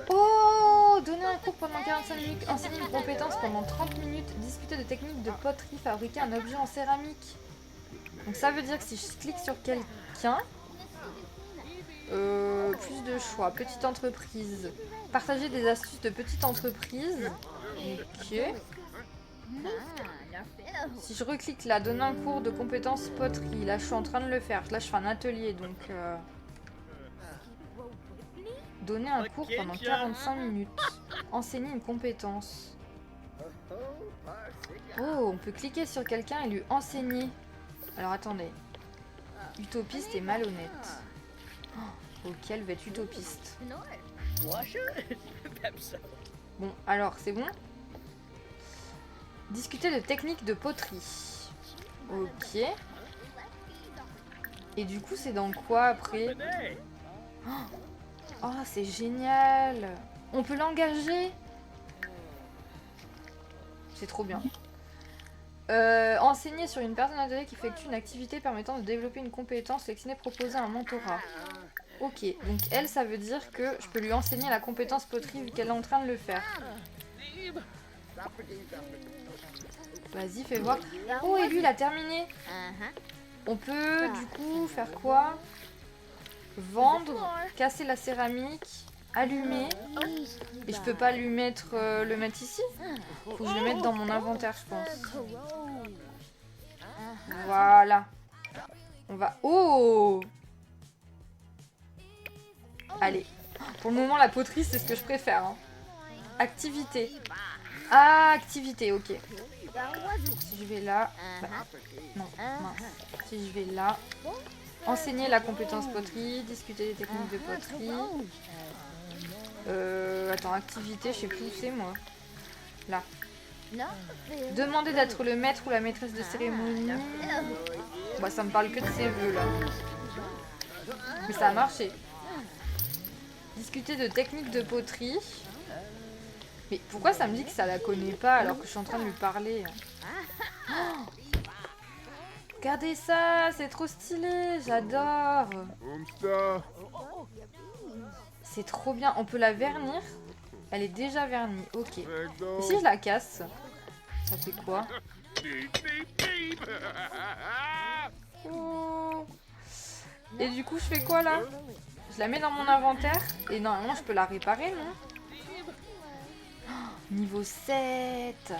Oh, donner un cours pendant 45 minutes, enseigner une compétence pendant 30 minutes, discuter de techniques de poterie, fabriquer un objet en céramique. Donc ça veut dire que si je clique sur quelqu'un, plus de choix, petite entreprise, partager des astuces de petite entreprise. Ok. Si je reclique là, donner un cours de compétences poterie, là je suis en train de le faire, là je fais un atelier donc... Donner un cours pendant 45 minutes. Enseigner une compétence. Oh, on peut cliquer sur quelqu'un et lui enseigner. Alors attendez. Utopiste et malhonnête. Oh, ok, elle va être utopiste. Bon, alors, c'est bon. Discuter de techniques de poterie. Ok. Et du coup, c'est dans quoi après? Oh, c'est génial! On peut l'engager! C'est trop bien. Enseigner sur une personne atelier qui effectue une activité permettant de développer une compétence, sélectionner, proposer un mentorat. Ok, donc elle, ça veut dire que je peux lui enseigner la compétence poterie vu qu'elle est en train de le faire. Vas-y, fais voir. Oh, et lui, il a terminé. On peut, du coup, faire quoi? Vendre, casser la céramique, allumer. Et je peux pas lui mettre le mettre ici. Faut que je le mette dans mon inventaire, je pense. Voilà. On va... Oh! Allez. Pour le moment, la poterie, c'est ce que je préfère. Hein. Activité. Ah, activité, ok. Si je vais là... Bah, non, mince. Si je vais là... Enseigner la compétence poterie, discuter des techniques de poterie. Attends, activité, je sais plus où c'est moi. Là. Demander d'être le maître ou la maîtresse de cérémonie. Bah, ça me parle que de ces vœux là. Mais ça a marché. Discuter de techniques de poterie. Mais pourquoi ça me dit que ça la connaît pas alors que je suis en train de lui parler? Oh, regardez ça, c'est trop stylé, j'adore. C'est trop bien, on peut la vernir. Elle est déjà vernie, ok. Et si je la casse, ça fait quoi? Oh. Et du coup, je fais quoi là? Je la mets dans mon inventaire. Et normalement, je peux la réparer, non? Oh, niveau 7.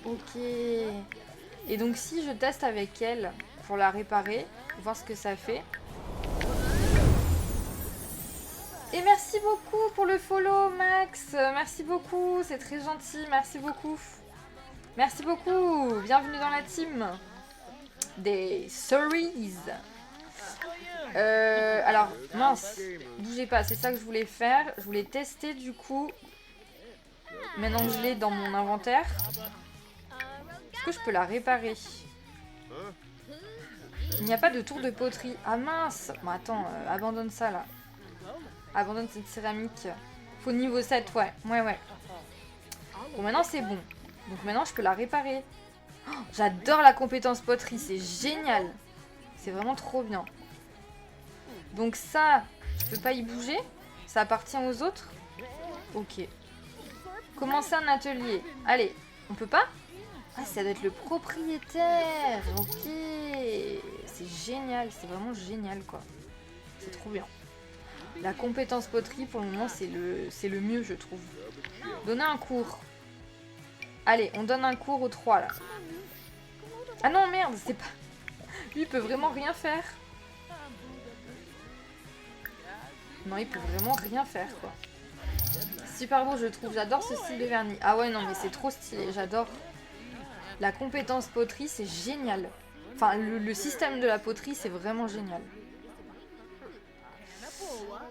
Ok. Et donc, si je teste avec elle pour la réparer, voir ce que ça fait. Et merci beaucoup pour le follow, Max. Merci beaucoup, c'est très gentil. Merci beaucoup. Merci beaucoup. Bienvenue dans la team des cerises. Alors, mince. Bougez pas, c'est ça que je voulais faire. Je voulais tester du coup. Maintenant que je l'ai dans mon inventaire. Est-ce que je peux la réparer? Il n'y a pas de tour de poterie. Ah mince. Bon attends, abandonne ça là. Abandonne cette céramique. Faut niveau 7, ouais. Ouais. Bon, maintenant c'est bon. Donc maintenant je peux la réparer. Oh, j'adore la compétence poterie, c'est génial. C'est vraiment trop bien. Donc ça, je peux pas y bouger. Ça appartient aux autres. Ok. Commencer un atelier. Allez, on peut pas? Ah, ça doit être le propriétaire. Ok. C'est génial, c'est vraiment génial quoi. C'est trop bien. La compétence poterie pour le moment c'est le mieux je trouve. Donner un cours. Allez, on donne un cours aux 3 là. Ah non merde, c'est pas... Lui il peut vraiment rien faire. Non, il peut vraiment rien faire quoi. Super beau je trouve, j'adore ce style de vernis. Ah ouais non mais c'est trop stylé, j'adore. La compétence poterie c'est génial. Enfin le système de la poterie c'est vraiment génial.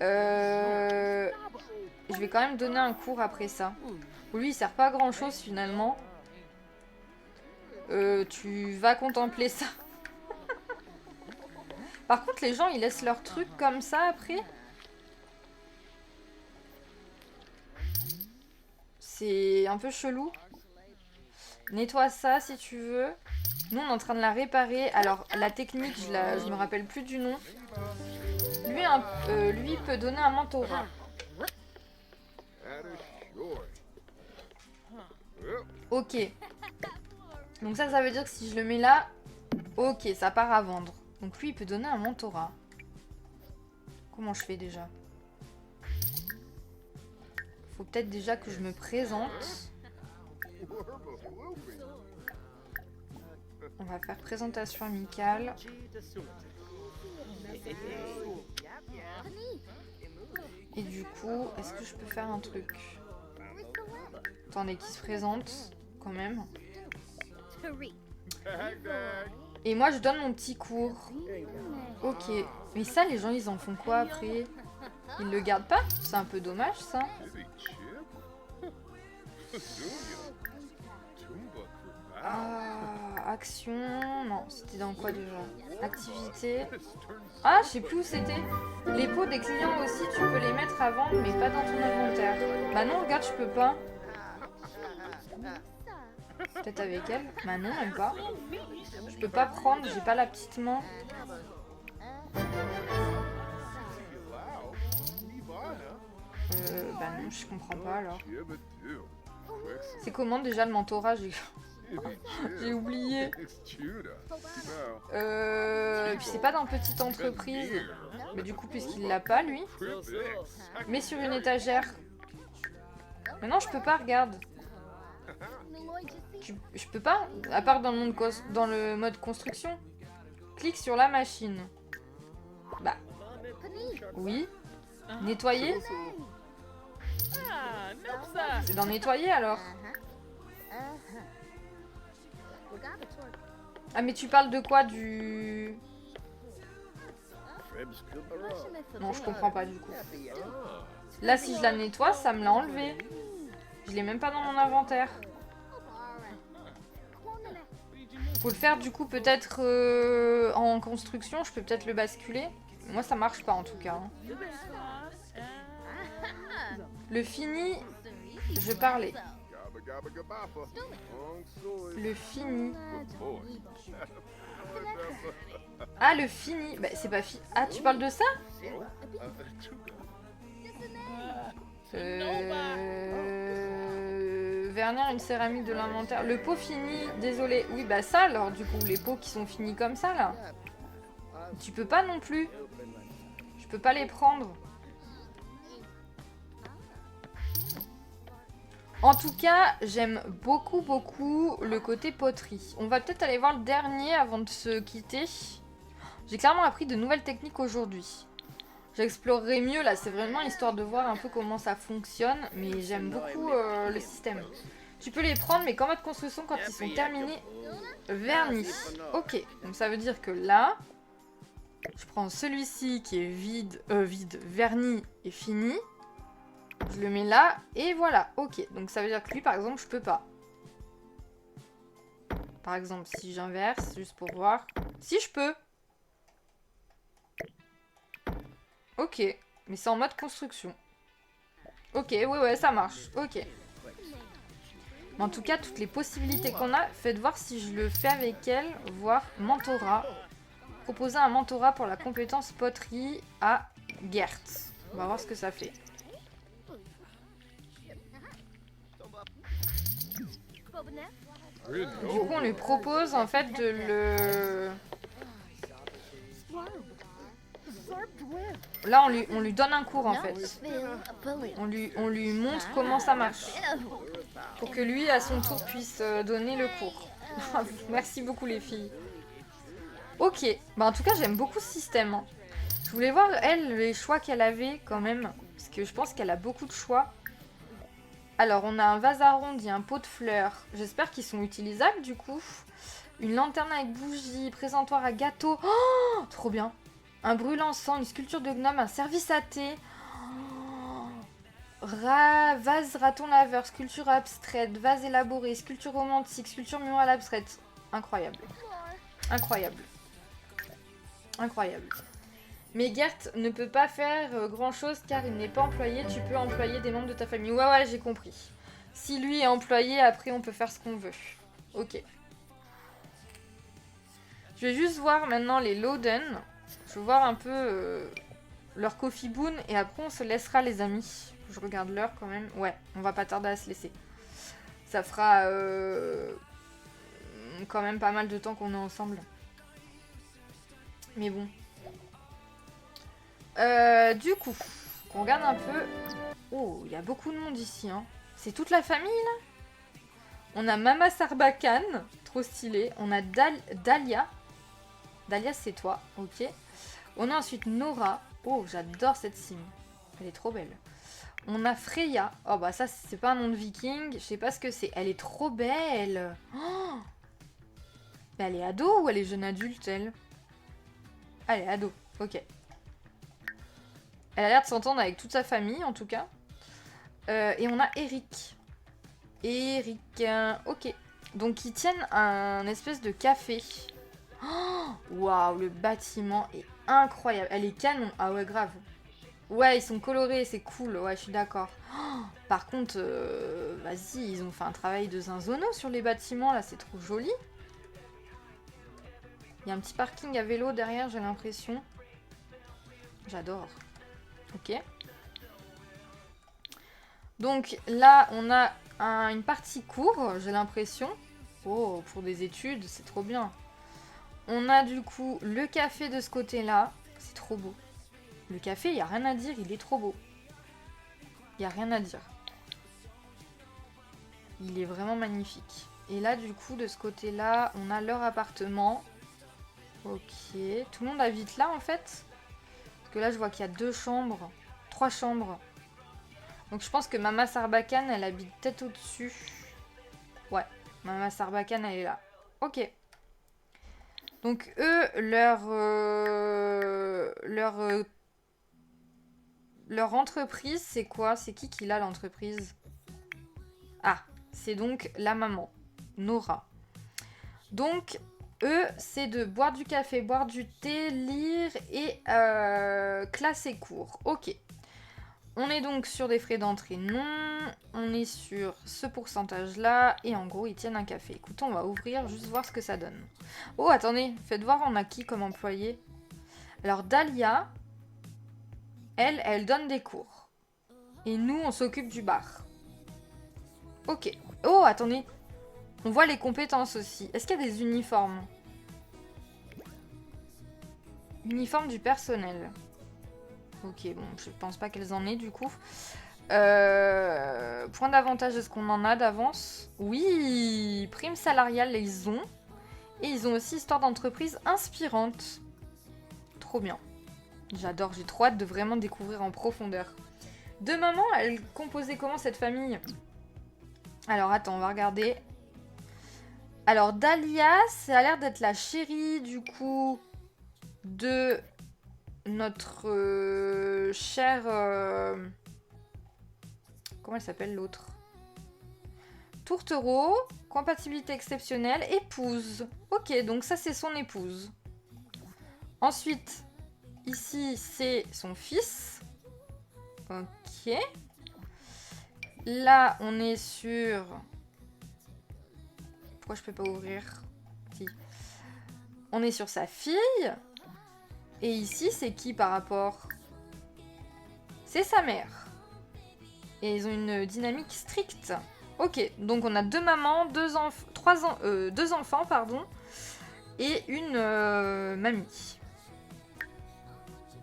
Je vais quand même donner un cours après ça. Lui il sert pas à grand chose finalement. Tu vas contempler ça. Par contre les gens ils laissent leurs trucs comme ça après. C'est un peu chelou. Nettoie ça si tu veux. Nous on est en train de la réparer. Alors la technique je me rappelle plus du nom. Lui peut donner un mentorat. Ok. Donc ça veut dire que si je le mets là, ok, ça part à vendre. Donc lui il peut donner un mentorat. Comment je fais déjà? Faut peut-être déjà que je me présente. On va faire présentation amicale. Et du coup, est-ce que je peux faire un truc? Attendez, qui se présente quand même. Et moi je donne mon petit cours. Ok. Mais ça les gens ils en font quoi après? Ils le gardent pas? C'est un peu dommage ça. Ah, action... Non, c'était dans quoi déjà? Activité... Ah, je sais plus où c'était. Les pots des clients aussi, tu peux les mettre à vendre, mais pas dans ton inventaire. Bah non, regarde, je peux pas. Peut-être avec elle? Bah non, même pas. Je peux pas prendre, j'ai pas la petite main. Bah non, je comprends pas alors. C'est comment déjà le mentorat? J'ai oublié. Puis c'est pas dans petite entreprise. Mais du coup, puisqu'il l'a pas, lui. Mais sur une étagère. Mais non, je peux pas, regarde. Je peux pas, à part dans le mode construction. Clique sur la machine. Bah. Oui. Nettoyer. C'est dans nettoyer alors. Ah mais tu parles de quoi? Du... Non, je comprends pas du coup. Là si je la nettoie, ça me l'a enlevé. Je l'ai même pas dans mon inventaire. Faut le faire du coup peut-être en construction, je peux peut-être le basculer. Moi ça marche pas en tout cas. Hein. Le fini, je parlais. Le fini. Ah le fini, bah c'est pas fini. Ah tu parles de ça? Vernir une céramique de l'inventaire. Le pot fini, désolé. Oui bah ça alors du coup, les pots qui sont finis comme ça là. Tu peux pas non plus. Je peux pas les prendre. En tout cas, j'aime beaucoup le côté poterie. On va peut-être aller voir le dernier avant de se quitter. J'ai clairement appris de nouvelles techniques aujourd'hui. J'explorerai mieux là, c'est vraiment histoire de voir un peu comment ça fonctionne, mais j'aime beaucoup le système. Tu peux les prendre, mais qu'en mode construction quand ils sont terminés vernis. Ok, donc ça veut dire que là, je prends celui-ci qui est vide, verni et fini. Je le mets là, et voilà. Ok, donc ça veut dire que lui, par exemple, je peux pas. Par exemple, si j'inverse, juste pour voir. Si, je peux. Ok, mais c'est en mode construction. Ok, ouais, ça marche. Ok. Mais en tout cas, toutes les possibilités qu'on a, faites voir si je le fais avec elle, voir mentorat. Proposer un mentorat pour la compétence poterie à Gert. On va voir ce que ça fait. Du coup, on lui propose en fait de le... Là, on lui donne un cours en fait. On lui montre comment ça marche. Pour que lui, à son tour, puisse donner le cours. Merci beaucoup les filles. Ok, bah en tout cas, j'aime beaucoup ce système. Hein. Je voulais voir, elle, les choix qu'elle avait quand même. Parce que je pense qu'elle a beaucoup de choix. Alors, on a un vase arrondi, un pot de fleurs. J'espère qu'ils sont utilisables du coup. Une lanterne avec bougie, présentoir à gâteau. Oh, trop bien. Un brûle-encens, une sculpture de gnome, un service à thé. Vase raton laveur, sculpture abstraite, vase élaboré, sculpture romantique, sculpture murale abstraite. Incroyable. Incroyable. Incroyable. Mais Gert ne peut pas faire grand chose car il n'est pas employé. Tu peux employer des membres de ta famille. Ouais, j'ai compris. Si lui est employé, après on peut faire ce qu'on veut. Ok. Je vais juste voir maintenant les Loden. Je vais voir un peu leur coffee boon et après on se laissera les amis. Je regarde l'heure quand même. Ouais, on va pas tarder à se laisser. Ça fera quand même pas mal de temps qu'on est ensemble. Mais bon. Du coup, on regarde un peu. Oh, il y a beaucoup de monde ici. Hein. C'est toute la famille là. On a Mama Sarbacane, trop stylé. On a Dahlia. Dahlia, c'est toi, ok. On a ensuite Nora. Oh, j'adore cette sim. Elle est trop belle. On a Freya. Oh, bah ça, c'est pas un nom de viking. Je sais pas ce que c'est. Elle est trop belle. Oh, mais elle est ado ou elle est jeune adulte, elle? Elle est ado, ok. Elle a l'air de s'entendre avec toute sa famille, en tout cas. Et on a Eric. Eric, ok. Donc, ils tiennent un espèce de café. Waouh, le bâtiment est incroyable. Elle est canon. Ah ouais, grave. Ouais, ils sont colorés, c'est cool. Ouais, je suis d'accord. Par contre, vas-y, ils ont fait un travail de zinzono sur les bâtiments, là. C'est trop joli. Il y a un petit parking à vélo derrière, j'ai l'impression. J'adore. Ok. Donc là, on a une partie cours, j'ai l'impression. Oh, pour des études, c'est trop bien. On a du coup le café de ce côté-là. C'est trop beau. Le café, il n'y a rien à dire, il est trop beau. Il n'y a rien à dire. Il est vraiment magnifique. Et là, du coup, de ce côté-là, on a leur appartement. Ok. Tout le monde habite là, en fait. Parce que là, je vois qu'il y a 2 chambres. 3 chambres. Donc, je pense que Mama Sarbacane, elle habite peut-être au-dessus. Ouais. Mama Sarbacane, elle est là. Ok. Donc, eux, leur entreprise, c'est quoi? C'est qui l'a l'entreprise? Ah, c'est donc la maman, Nora. Donc, eux, c'est de boire du café, boire du thé, lire et classer cours. Ok. On est donc sur des frais d'entrée, non. On est sur ce pourcentage-là. Et en gros, ils tiennent un café. Écoutez, on va ouvrir, juste voir ce que ça donne. Oh, attendez, faites voir, on a qui comme employé? Alors, Dahlia, elle donne des cours. Et nous, on s'occupe du bar. Ok. Oh, attendez. On voit les compétences aussi. Est-ce qu'il y a des uniformes? Uniforme du personnel. Ok, bon, je pense pas qu'elles en aient du coup. Point d'avantage, est-ce qu'on en a d'avance? Oui, prime salariale, ils ont. Et ils ont aussi histoire d'entreprise inspirante. Trop bien. J'adore, j'ai trop hâte de vraiment découvrir en profondeur. De maman, elle composait comment cette famille? Alors attends, on va regarder. Alors Dahlia, ça a l'air d'être la chérie du coup de notre chère... comment elle s'appelle l'autre? Tourtereau, compatibilité exceptionnelle, épouse. Ok, donc ça c'est son épouse. Ensuite, ici c'est son fils. Ok. Là, on est sur... Pourquoi je peux pas ouvrir? Si. On est sur sa fille. Et ici, c'est qui par rapport? C'est sa mère. Et ils ont une dynamique stricte. Ok, donc on a deux mamans, deux enfants, pardon, et une mamie.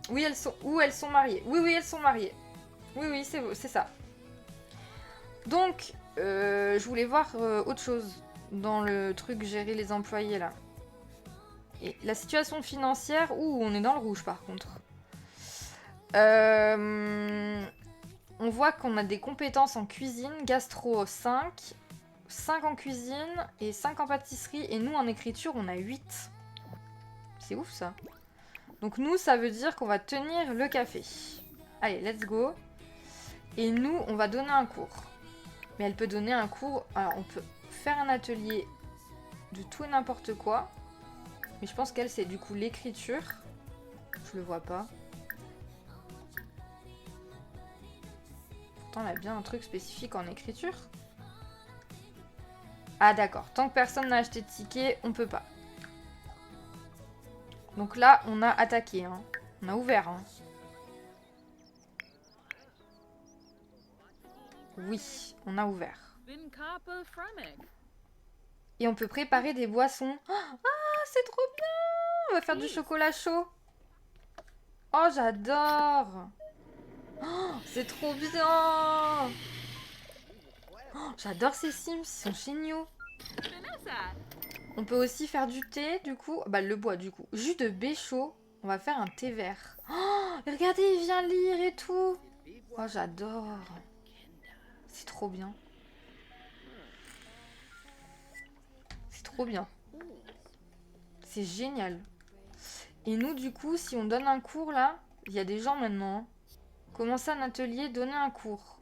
Oui, elles sont mariées. Oui, elles sont mariées. Oui, c'est ça. Donc, je voulais voir autre chose dans le truc gérer les employés là. Et la situation financière, on est dans le rouge par contre. On voit qu'on a des compétences en cuisine, gastro 5, 5 en cuisine et 5 en pâtisserie. Et nous en écriture, on a 8. C'est ouf ça. Donc nous, ça veut dire qu'on va tenir le café. Allez, let's go. Et nous, on va donner un cours. Mais elle peut donner un cours... Alors, on peut faire un atelier de tout et n'importe quoi. Mais je pense qu'elle, c'est du coup l'écriture. Je le vois pas. Pourtant, elle a bien un truc spécifique en écriture. Ah d'accord. Tant que personne n'a acheté de ticket, on peut pas. Donc là, on a attaqué. Hein. On a ouvert. Hein. Oui, on a ouvert. Et on peut préparer des boissons. Ah, c'est trop bien! On va faire du chocolat chaud. Oh, j'adore! Oh, c'est trop bien! Oh, j'adore ces Sims, ils sont géniaux. On peut aussi faire du thé, du coup. Bah, le bois, du coup. Jus de baies chaud. On va faire un thé vert. Oh, regardez, il vient lire et tout. Oh, j'adore. C'est trop bien. C'est trop bien. C'est génial. Et nous, du coup, si on donne un cours, là, il y a des gens maintenant. Hein. Commencer un atelier, donner un cours.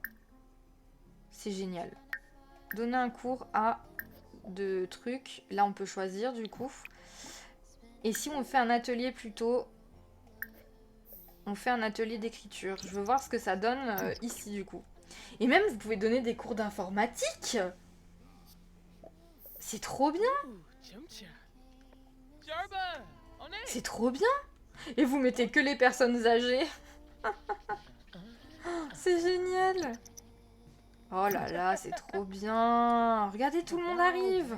C'est génial. Donner un cours à de trucs. Là, on peut choisir, du coup. Et si on fait un atelier plutôt... On fait un atelier d'écriture. Je veux voir ce que ça donne ici, du coup. Et même, vous pouvez donner des cours d'informatique. C'est trop bien. C'est trop bien. Et vous mettez que les personnes âgées. C'est génial. Oh là là, c'est trop bien. Regardez, tout le monde arrive.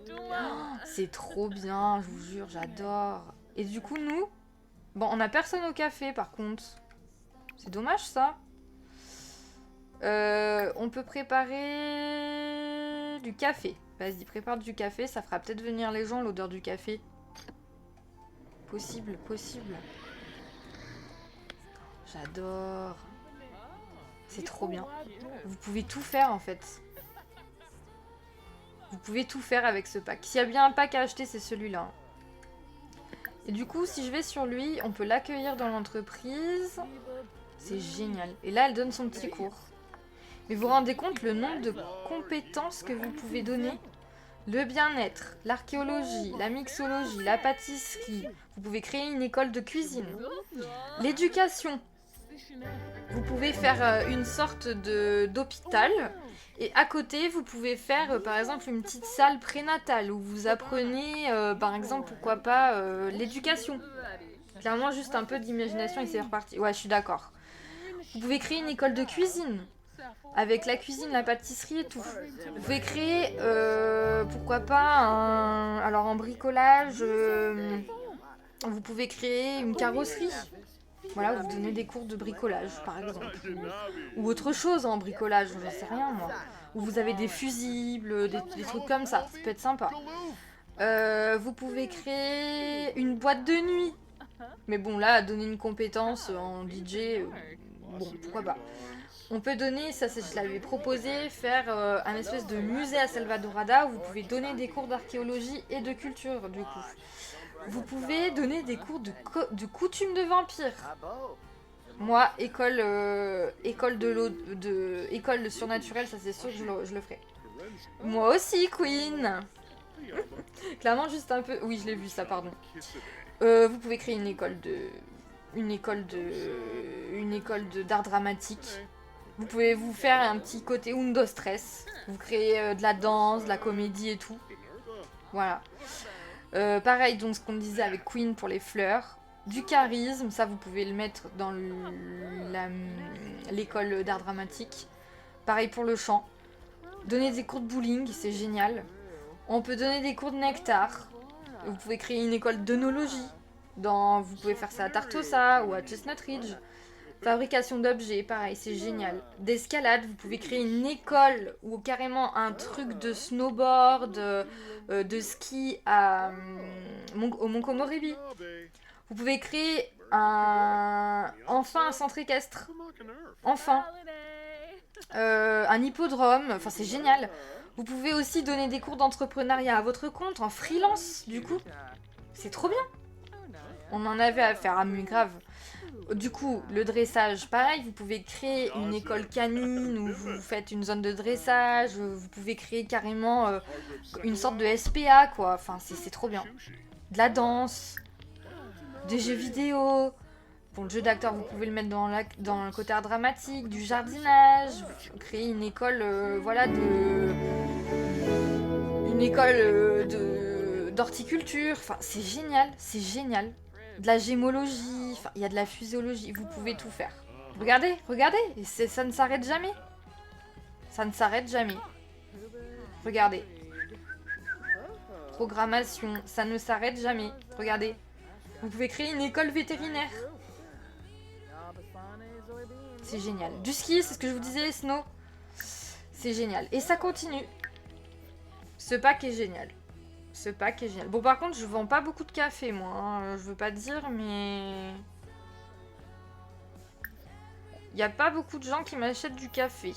Oh, c'est trop bien, je vous jure, j'adore. Et du coup, nous... Bon, on a personne au café, par contre. C'est dommage, ça. On peut préparer... du café. Vas-y, prépare du café, ça fera peut-être venir les gens, l'odeur du café. Possible, possible. J'adore. C'est trop bien. Vous pouvez tout faire, en fait. Vous pouvez tout faire avec ce pack. S'il y a bien un pack à acheter, c'est celui-là. Et du coup, si je vais sur lui, on peut l'accueillir dans l'entreprise. C'est génial. Et là, elle donne son petit cours. Mais vous vous rendez compte le nombre de compétences que vous pouvez donner? Le bien-être, l'archéologie, la mixologie, la pâtisserie. Vous pouvez créer une école de cuisine. L'éducation. Vous pouvez faire une sorte d'hôpital. Et à côté, vous pouvez faire, par exemple, une petite salle prénatale où vous apprenez, par exemple, pourquoi pas, l'éducation. Clairement, juste un peu d'imagination et c'est reparti. Ouais, je suis d'accord. Vous pouvez créer une école de cuisine. Avec la cuisine, la pâtisserie et tout. Vous pouvez créer, pourquoi pas, alors en bricolage, vous pouvez créer une carrosserie. Voilà, vous donnez des cours de bricolage, par exemple. Ou autre chose en bricolage, j'en sais rien, moi. Ou vous avez des fusibles, des trucs comme ça. Ça peut être sympa. Vous pouvez créer une boîte de nuit. Mais bon, là, donner une compétence en DJ, bon, pourquoi pas. On peut donner, ça je l'avais proposé, faire un espèce de musée à Salvadorada où vous pouvez donner des cours d'archéologie et de culture du coup. Vous pouvez donner des cours de coutumes de vampires. Moi, école école de surnaturel, ça c'est sûr que je le ferai. Moi aussi, Queen. Clairement, juste un peu. Oui, je l'ai vu ça, pardon. Vous pouvez créer une école d'art dramatique. Vous pouvez vous faire un petit côté undo stress. Vous créez de la danse, de la comédie et tout. Voilà. Pareil, donc ce qu'on disait avec Queen pour les fleurs. Du charisme, ça vous pouvez le mettre dans l'école d'art dramatique. Pareil pour le chant. Donner des cours de bowling, c'est génial. On peut donner des cours de nectar. Vous pouvez créer une école d'œnologie. Vous pouvez faire ça à Tartosa ou à Chestnut Ridge. Fabrication d'objets, pareil, c'est génial. D'escalade, vous pouvez créer une école ou carrément un truc de snowboard, de ski au Mont Komoribi. Vous pouvez créer enfin un centre équestre. Enfin. Un hippodrome, enfin c'est génial. Vous pouvez aussi donner des cours d'entrepreneuriat à votre compte, en freelance, du coup. C'est trop bien. On en avait à faire, mais grave. Du coup, le dressage, pareil, vous pouvez créer une école canine où vous faites une zone de dressage, vous pouvez créer carrément une sorte de SPA, quoi. Enfin, c'est trop bien. De la danse, des jeux vidéo. Pour le jeu d'acteur, vous pouvez le mettre dans le côté art dramatique, du jardinage, créer une école, d'horticulture. Enfin, c'est génial, c'est génial. De la gémologie, enfin, il y a de la physiologie, vous pouvez tout faire. Regardez, ça ne s'arrête jamais. Ça ne s'arrête jamais. Regardez. Programmation, ça ne s'arrête jamais. Regardez. Vous pouvez créer une école vétérinaire. C'est génial. Du ski, c'est ce que je vous disais, Snow. C'est génial. Et ça continue. Ce pack est génial. Ce pack est génial. Bon, par contre, je vends pas beaucoup de café, moi. Hein. Je veux pas dire, mais... Il y a pas beaucoup de gens qui m'achètent du café.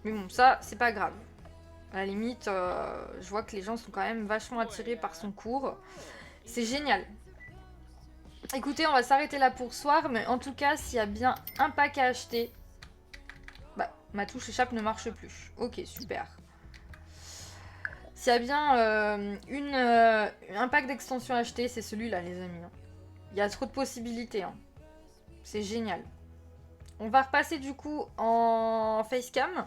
Mais bon, ça, c'est pas grave. À la limite, je vois que les gens sont quand même vachement attirés par son cours. C'est génial. Écoutez, on va s'arrêter là pour ce soir, mais en tout cas, s'il y a bien un pack à acheter... Bah, ma touche échappe ne marche plus. Ok, super. S'il y a bien un pack d'extensions à acheter, c'est celui-là, les amis. Il y a trop de possibilités. Hein. C'est génial. On va repasser du coup en facecam.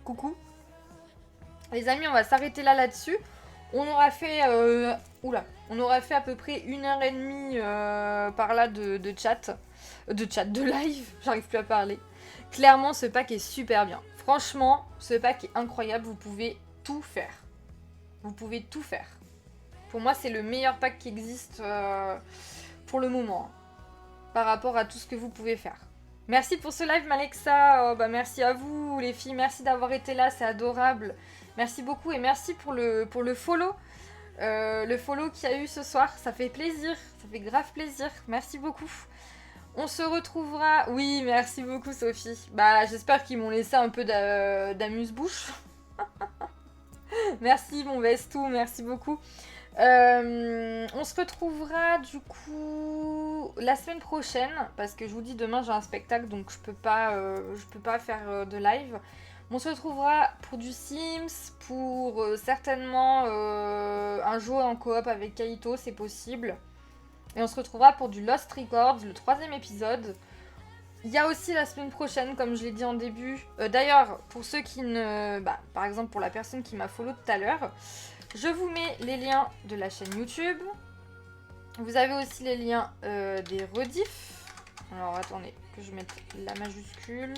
Coucou. Les amis, on va s'arrêter là-dessus. On aura fait... on aura fait à peu près 1h30 par là de chat. De live. J'arrive plus à parler. Clairement, ce pack est super bien. Franchement, ce pack est incroyable. Vous pouvez tout faire. Vous pouvez tout faire. Pour moi, c'est le meilleur pack qui existe pour le moment. Par rapport à tout ce que vous pouvez faire. Merci pour ce live, Malexa. Oh, bah, merci à vous, les filles. Merci d'avoir été là. C'est adorable. Merci beaucoup et merci pour le follow. Le follow qu'il y a eu ce soir. Ça fait plaisir. Ça fait grave plaisir. Merci beaucoup. On se retrouvera... Oui, merci beaucoup, Sophie. Bah, j'espère qu'ils m'ont laissé un peu d'amuse-bouche. Merci, mon Vestou. Merci beaucoup. On se retrouvera, du coup, la semaine prochaine. Parce que je vous dis, demain, j'ai un spectacle. Donc, je peux pas faire de live. On se retrouvera pour du Sims, pour certainement un jeu en coop avec Kaito, c'est possible. Et on se retrouvera pour du Lost Records, le 3e épisode. Il y a aussi la semaine prochaine, comme je l'ai dit en début. D'ailleurs, pour ceux qui ne... Bah, par exemple, pour la personne qui m'a follow tout à l'heure, je vous mets les liens de la chaîne YouTube. Vous avez aussi les liens des rediffs. Alors, attendez, que je mette la majuscule.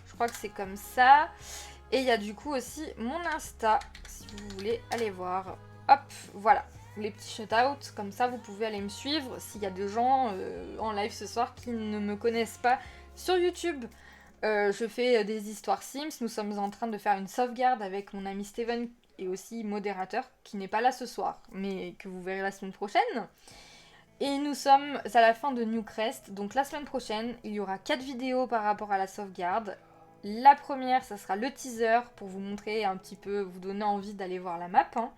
Je crois que c'est comme ça. Et il y a du coup aussi mon Insta, si vous voulez aller voir. Hop, voilà, les petits shout-outs. Comme ça, vous pouvez aller me suivre s'il y a des gens en live ce soir qui ne me connaissent pas sur YouTube. Je fais des histoires Sims. Nous sommes en train de faire une sauvegarde avec mon ami Steven et aussi modérateur, qui n'est pas là ce soir, mais que vous verrez la semaine prochaine. Et nous sommes à la fin de Newcrest. Donc la semaine prochaine, il y aura 4 vidéos par rapport à la sauvegarde. La première, ça sera le teaser pour vous montrer un petit peu, vous donner envie d'aller voir la map. Hein.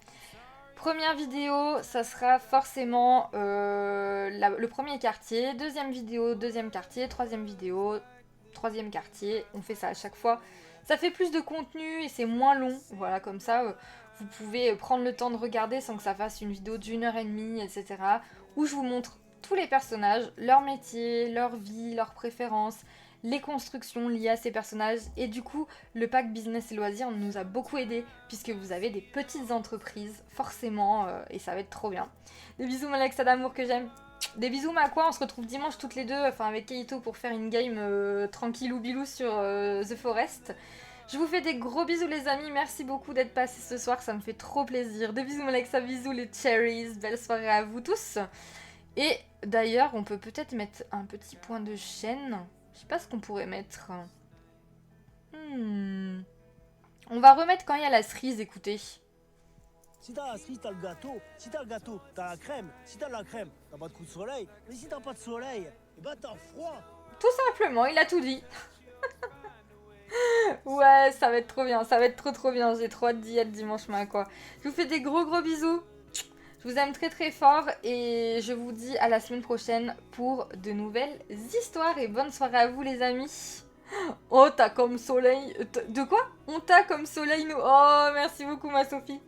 Première vidéo, ça sera forcément le premier quartier. Deuxième vidéo, deuxième quartier. Troisième vidéo, troisième quartier. On fait ça à chaque fois. Ça fait plus de contenu et c'est moins long. Voilà, comme ça, vous pouvez prendre le temps de regarder sans que ça fasse une vidéo d'1 heure et demie, etc. Où je vous montre tous les personnages, leur métier, leur vie, leurs préférences, les constructions liées à ces personnages. Et du coup, le pack business et loisirs nous a beaucoup aidé puisque vous avez des petites entreprises, forcément, et ça va être trop bien. Des bisous, mon Alexa d'amour que j'aime. Des bisous, ma quoi, on se retrouve dimanche toutes les deux, enfin avec Keito pour faire une game tranquille ou bilou sur The Forest. Je vous fais des gros bisous les amis, merci beaucoup d'être passés ce soir, ça me fait trop plaisir. Des bisous mon Alexa, bisous les cherries, belle soirée à vous tous. Et d'ailleurs, on peut peut-être mettre un petit point de chaîne. Je sais pas ce qu'on pourrait mettre. On va remettre quand il y a la cerise, écoutez. Si t'as la cerise, t'as le gâteau. Si t'as le gâteau, t'as la crème. Si t'as la crème, t'as pas de coup de soleil. Mais si t'as pas de soleil, eh ben t'as froid. Tout simplement, il a tout dit. Ouais, ça va être trop bien, ça va être trop bien. J'ai trop hâte d'y être dimanche matin, quoi. Je vous fais des gros bisous. Je vous aime très fort et je vous dis à la semaine prochaine pour de nouvelles histoires. Et bonne soirée à vous les amis. Oh, t'as comme soleil... De quoi? On t'a comme soleil, nous. Oh, merci beaucoup ma Sophie.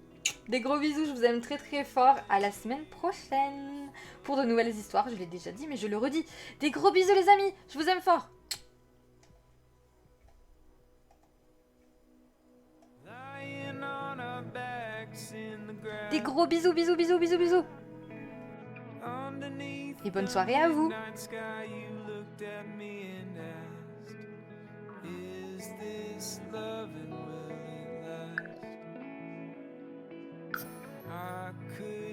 Des gros bisous, je vous aime très fort. À la semaine prochaine pour de nouvelles histoires. Je l'ai déjà dit, mais je le redis. Des gros bisous les amis, je vous aime fort. Des gros bisous. Et bonne soirée à vous. I could